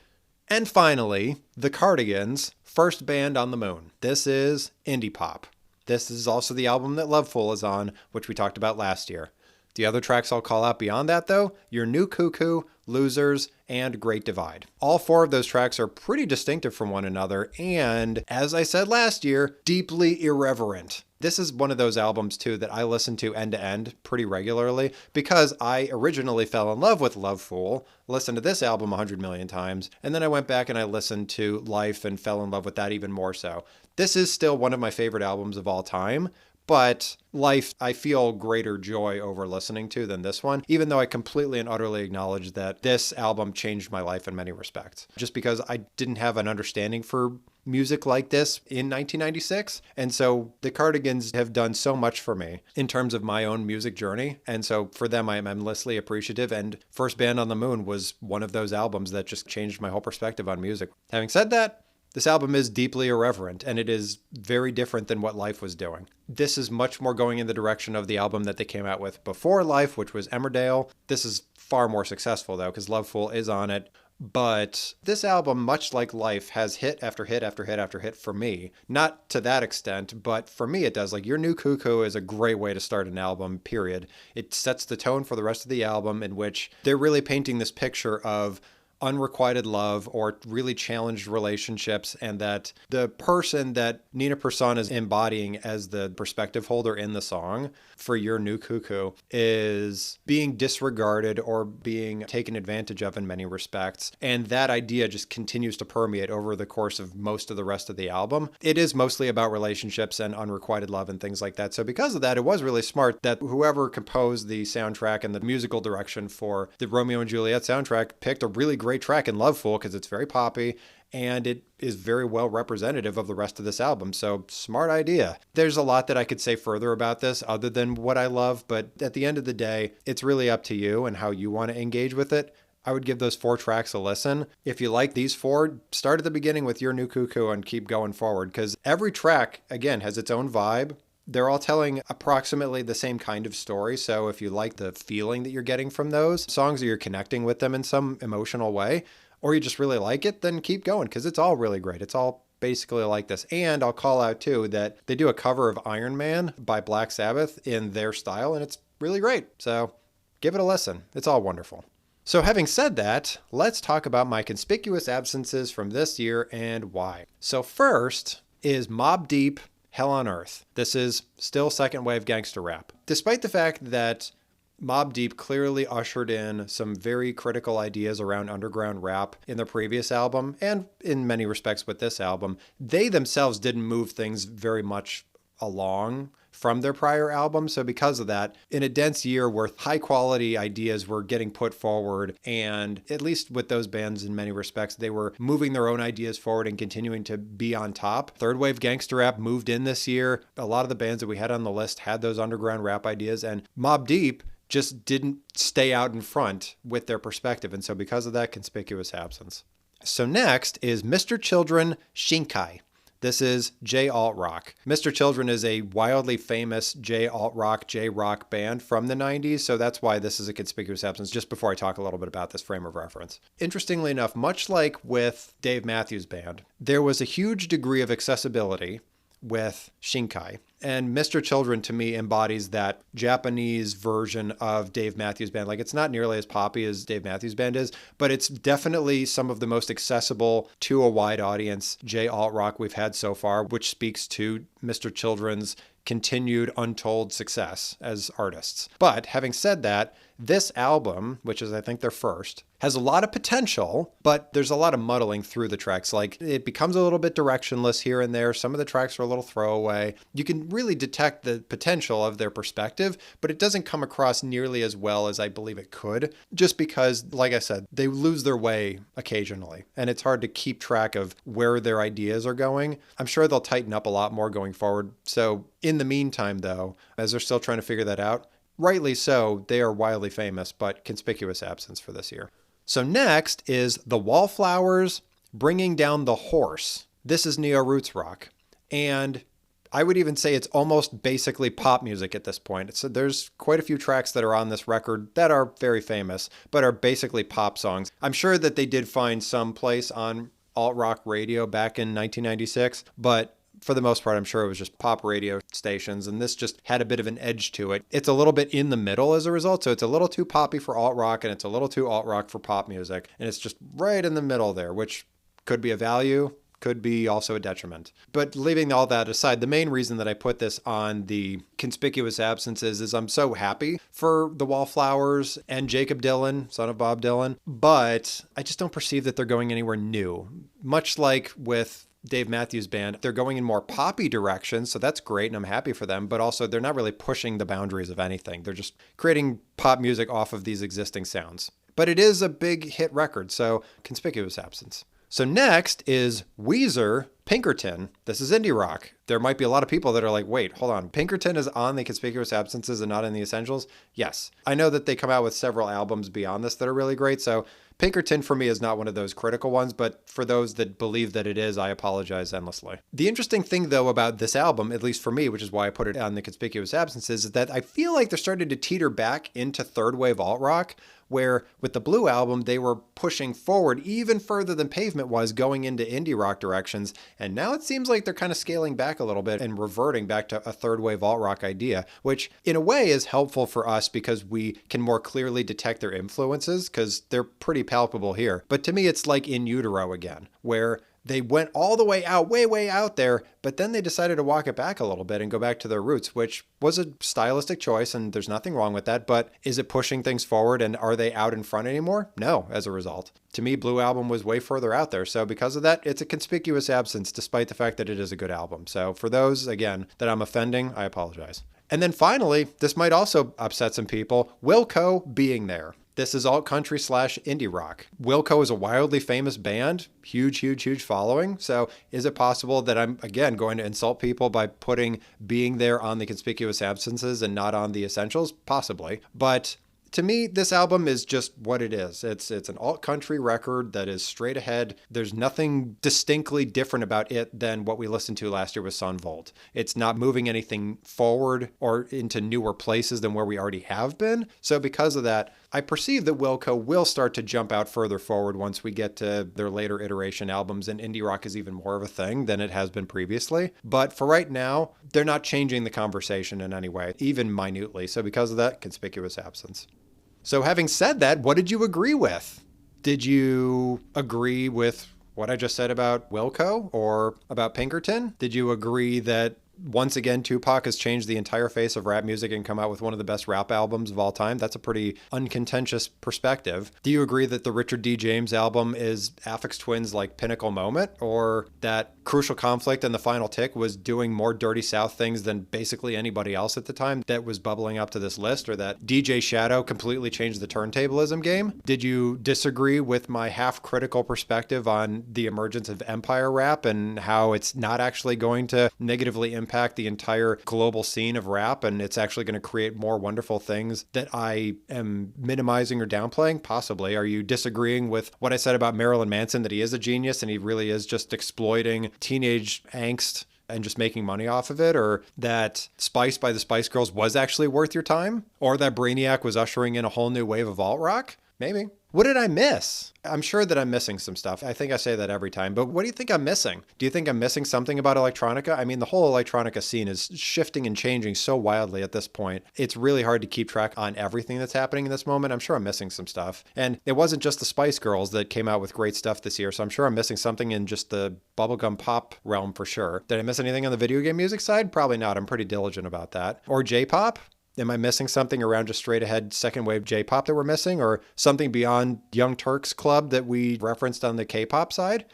And finally, the Cardigans, First Band on the Moon. This is indie pop. This is also the album that Loveful is on, which we talked about last year. The other tracks I'll call out beyond that, though, Your New Cuckoo, Losers, and Great Divide. All 4 of those tracks are pretty distinctive from one another, and, as I said last year, deeply irreverent. This is one of those albums, too, that I listen to end to end pretty regularly, because I originally fell in love with Loveful, listened to this album 100 million times, and then I went back and I listened to Life and fell in love with that even more so. This is still one of my favorite albums of all time, but Life, I feel greater joy over listening to than this one, even though I completely and utterly acknowledge that this album changed my life in many respects. Just because I didn't have an understanding for music like this in 1996. And so the Cardigans have done so much for me in terms of my own music journey. And so for them, I am endlessly appreciative. And First Band on the Moon was one of those albums that just changed my whole perspective on music. Having said that, this album is deeply irreverent, and it is very different than what Life was doing. This is much more going in the direction of the album that they came out with before Life, which was Emmerdale. This is far more successful, though, because Loveful is on it. But this album, much like Life, has hit after hit after hit after hit for me. Not to that extent, but for me it does. Like, Your New Cuckoo is a great way to start an album, period. It sets the tone for the rest of the album, in which they're really painting this picture of unrequited love or really challenged relationships, and that the person that Nina Persson is embodying as the perspective holder in the song for Your New Cuckoo is being disregarded or being taken advantage of in many respects. And that idea just continues to permeate over the course of most of the rest of the album. It is mostly about relationships and unrequited love and things like that. So because of that, it was really smart that whoever composed the soundtrack and the musical direction for the Romeo and Juliet soundtrack picked a really great track in Loveful, because it's very poppy and it is very well representative of the rest of this album. So smart idea. There's a lot that I could say further about this other than what I love, but at the end of the day, it's really up to you and how you want to engage with it. I would give those 4 tracks a listen. If you like these 4, start at the beginning with Your New Cuckoo and keep going forward, because every track, again, has its own vibe. They're all telling approximately the same kind of story. So if you like the feeling that you're getting from those songs, or you're connecting with them in some emotional way, or you just really like it, then keep going, because it's all really great. It's all basically like this. And I'll call out too that they do a cover of Iron Man by Black Sabbath in their style, and it's really great. So give it a listen. It's all wonderful. So having said that, let's talk about my conspicuous absences from this year and why. So first is Mobb Deep, Hell on Earth. This is still second wave gangster rap. Despite the fact that Mobb Deep clearly ushered in some very critical ideas around underground rap in their previous album, and in many respects with this album, they themselves didn't move things very much along from their prior album. So because of that, in a dense year where high quality ideas were getting put forward, and at least with those bands in many respects, they were moving their own ideas forward and continuing to be on top. Third wave gangster rap moved in this year. A lot of the bands that we had on the list had those underground rap ideas, and Mobb Deep just didn't stay out in front with their perspective. And so because of that, conspicuous absence. So next is Mr. Children, Shinkai. This is J-Alt Rock. Mr. Children is a wildly famous J-Alt Rock, J-Rock band from the 90s, so that's why this is a conspicuous absence, just before I talk a little bit about this frame of reference. Interestingly enough, much like with Dave Matthews Band, there was a huge degree of accessibility with Shinkai. And Mr. Children, to me, embodies that Japanese version of Dave Matthews Band. Like, it's not nearly as poppy as Dave Matthews Band is, but it's definitely some of the most accessible to a wide audience J-Alt Rock we've had so far, which speaks to Mr. Children's continued untold success as artists. But having said that, this album, which is I think their first, has a lot of potential, but there's a lot of muddling through the tracks. Like, it becomes a little bit directionless here and there. Some of the tracks are a little throwaway. You can really detect the potential of their perspective, but it doesn't come across nearly as well as I believe it could, just because, like I said, they lose their way occasionally, and it's hard to keep track of where their ideas are going. I'm sure they'll tighten up a lot more going forward. So in the meantime, though, as they're still trying to figure that out, rightly so, they are wildly famous, but conspicuous absence for this year. So next is The Wallflowers, Bringing Down the Horse. This is neo-roots rock. And I would even say it's almost basically pop music at this point. So there's quite a few tracks that are on this record that are very famous, but are basically pop songs. I'm sure that they did find some place on alt-rock radio back in 1996, but for the most part, I'm sure it was just pop radio stations, and this just had a bit of an edge to it. It's a little bit in the middle as a result, so it's a little too poppy for alt-rock, and it's a little too alt-rock for pop music, and it's just right in the middle there, which could be a value, could be also a detriment. But leaving all that aside, the main reason that I put this on the conspicuous absences is I'm so happy for the Wallflowers and Jacob Dylan, son of Bob Dylan, but I just don't perceive that they're going anywhere new. Much like with Dave Matthews Band, they're going in more poppy directions, so that's great and I'm happy for them, but also they're not really pushing the boundaries of anything. They're just creating pop music off of these existing sounds. But it is a big hit record, so conspicuous absence. So next is Weezer, Pinkerton. This is indie rock. There might be a lot of people that are like, wait, hold on. Pinkerton is on the conspicuous absences and not in the essentials? Yes. I know that they come out with several albums beyond this that are really great, so Pinkerton for me is not one of those critical ones, but for those that believe that it is, I apologize endlessly. The interesting thing though about this album, at least for me, which is why I put it on the conspicuous absences, is that I feel like they're starting to teeter back into third wave alt rock, where with the Blue album, they were pushing forward even further than Pavement was, going into indie rock directions. And now it seems like they're kind of scaling back a little bit and reverting back to a third wave alt rock idea, which in a way is helpful for us because we can more clearly detect their influences because they're pretty palpable here. But to me, it's like In Utero again, where they went all the way out, way out there, but then they decided to walk it back a little bit and go back to their roots, which was a stylistic choice, and there's nothing wrong with that. But is it pushing things forward, and are they out in front anymore? No, as a result. To me, Blue Album was way further out there. So because of that, it's a conspicuous absence, despite the fact that it is a good album. So for those, again, that I'm offending, I apologize. And then finally, this might also upset some people, Wilco, Being There. This is alt country / indie rock. Wilco is a wildly famous band, huge following. So is it possible that I'm, again, going to insult people by putting Being There on the conspicuous absences and not on the essentials? Possibly. But to me, this album is just what it is. It's an alt country record that is straight ahead. There's nothing distinctly different about it than what we listened to last year with Son Volt. It's not moving anything forward or into newer places than where we already have been. So because of that, I perceive that Wilco will start to jump out further forward once we get to their later iteration albums, and indie rock is even more of a thing than it has been previously. But for right now, they're not changing the conversation in any way, even minutely. So because of that, conspicuous absence. So having said that, what did you agree with? Did you agree with what I just said about Wilco or about Pinkerton? Did you agree that once again, Tupac has changed the entire face of rap music and come out with one of the best rap albums of all time? That's a pretty uncontentious perspective. Do you agree that the Richard D. James album is Aphex Twin's like pinnacle moment, or that Crucial Conflict and The Final Tick was doing more Dirty South things than basically anybody else at the time that was bubbling up to this list, or that DJ Shadow completely changed the turntablism game? Did you disagree with my half critical perspective on the emergence of empire rap and how it's not actually going to negatively impact the entire global scene of rap, and it's actually going to create more wonderful things that I am minimizing or downplaying? Possibly. Are you disagreeing with what I said about Marilyn Manson, that he is a genius and he really is just exploiting teenage angst and just making money off of it? Or that Spice by the Spice Girls was actually worth your time? Or that Brainiac was ushering in a whole new wave of alt rock? Maybe. What did I miss? I'm sure that I'm missing some stuff. I think I say that every time, but what do you think I'm missing? Do you think I'm missing something about electronica? I mean, the whole electronica scene is shifting and changing so wildly at this point. It's really hard to keep track on everything that's happening in this moment. I'm sure I'm missing some stuff. And it wasn't just the Spice Girls that came out with great stuff this year, so I'm sure I'm missing something in just the bubblegum pop realm for sure. Did I miss anything on the video game music side? Probably not. I'm pretty diligent about that. Or J-pop? Am I missing something around just straight ahead second wave J-pop that we're missing, or something beyond Young Turks Club that we referenced on the K-pop side?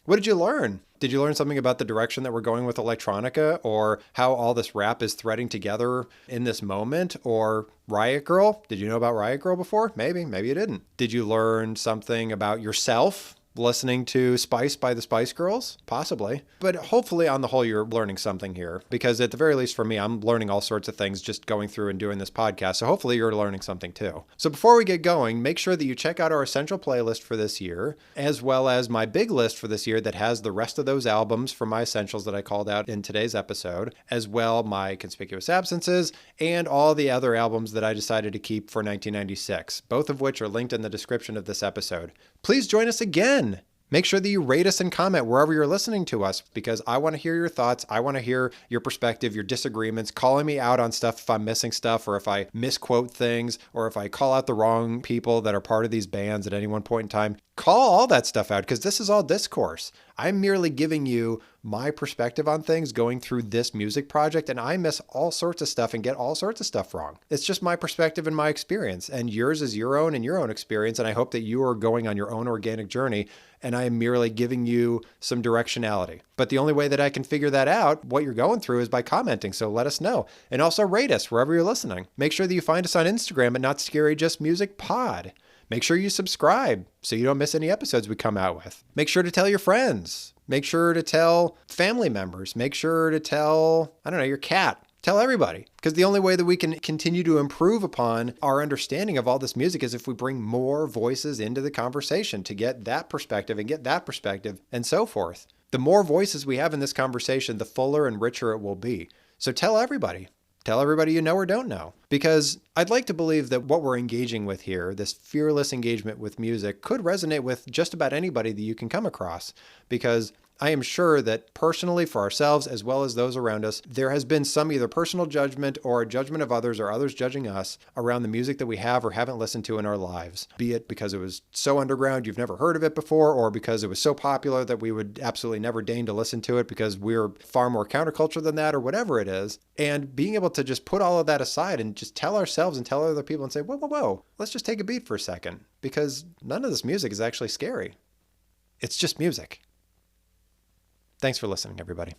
What did you learn? Did you learn something about the direction that we're going with electronica, or how all this rap is threading together in this moment? Or Riot Girl? Did you know about Riot Girl before? Maybe you didn't. Did you learn something about yourself? listening to Spice by the Spice Girls? Possibly. But hopefully, on the whole, you're learning something here. Because at the very least for me, I'm learning all sorts of things just going through and doing this podcast. So hopefully you're learning something too. So before we get going, make sure that you check out our essential playlist for this year, as well as my big list for this year that has the rest of those albums from my essentials that I called out in today's episode, as well my conspicuous absences, and all the other albums that I decided to keep for 1996, both of which are linked in the description of this episode. Please join us again. Make sure that you rate us and comment wherever you're listening to us, because I want to hear your thoughts. I want to hear your perspective, your disagreements, calling me out on stuff if I'm missing stuff, or if I misquote things, or if I call out the wrong people that are part of these bands at any one point in time. Call all that stuff out, because this is all discourse. I'm merely giving you my perspective on things going through this music project, and I miss all sorts of stuff and get all sorts of stuff wrong. It's just my perspective and my experience, and yours is your own and your own experience, and I hope that you are going on your own organic journey, and I am merely giving you some directionality. But the only way that I can figure that out, what you're going through, is by commenting, so let us know. And also rate us wherever you're listening. Make sure that you find us on Instagram at Not Scary Just Music Pod. Make sure you subscribe so you don't miss any episodes we come out with. Make sure to tell your friends. Make sure to tell family members. Make sure to tell, your cat. Tell everybody. Because the only way that we can continue to improve upon our understanding of all this music is if we bring more voices into the conversation to get that perspective and get that perspective and so forth. The more voices we have in this conversation, the fuller and richer it will be. So tell everybody. Tell everybody you know or don't know. Because I'd like to believe that what we're engaging with here, this fearless engagement with music, could resonate with just about anybody that you can come across. Because I am sure that personally for ourselves, as well as those around us, there has been some either personal judgment or a judgment of others or others judging us around the music that we have or haven't listened to in our lives. Be it because it was so underground you've never heard of it before, or because it was so popular that we would absolutely never deign to listen to it because we're far more counterculture than that, or whatever it is. And being able to just put all of that aside and just tell ourselves and tell other people and say, whoa, let's just take a beat for a second, because none of this music is actually scary. It's just music. Thanks for listening, everybody.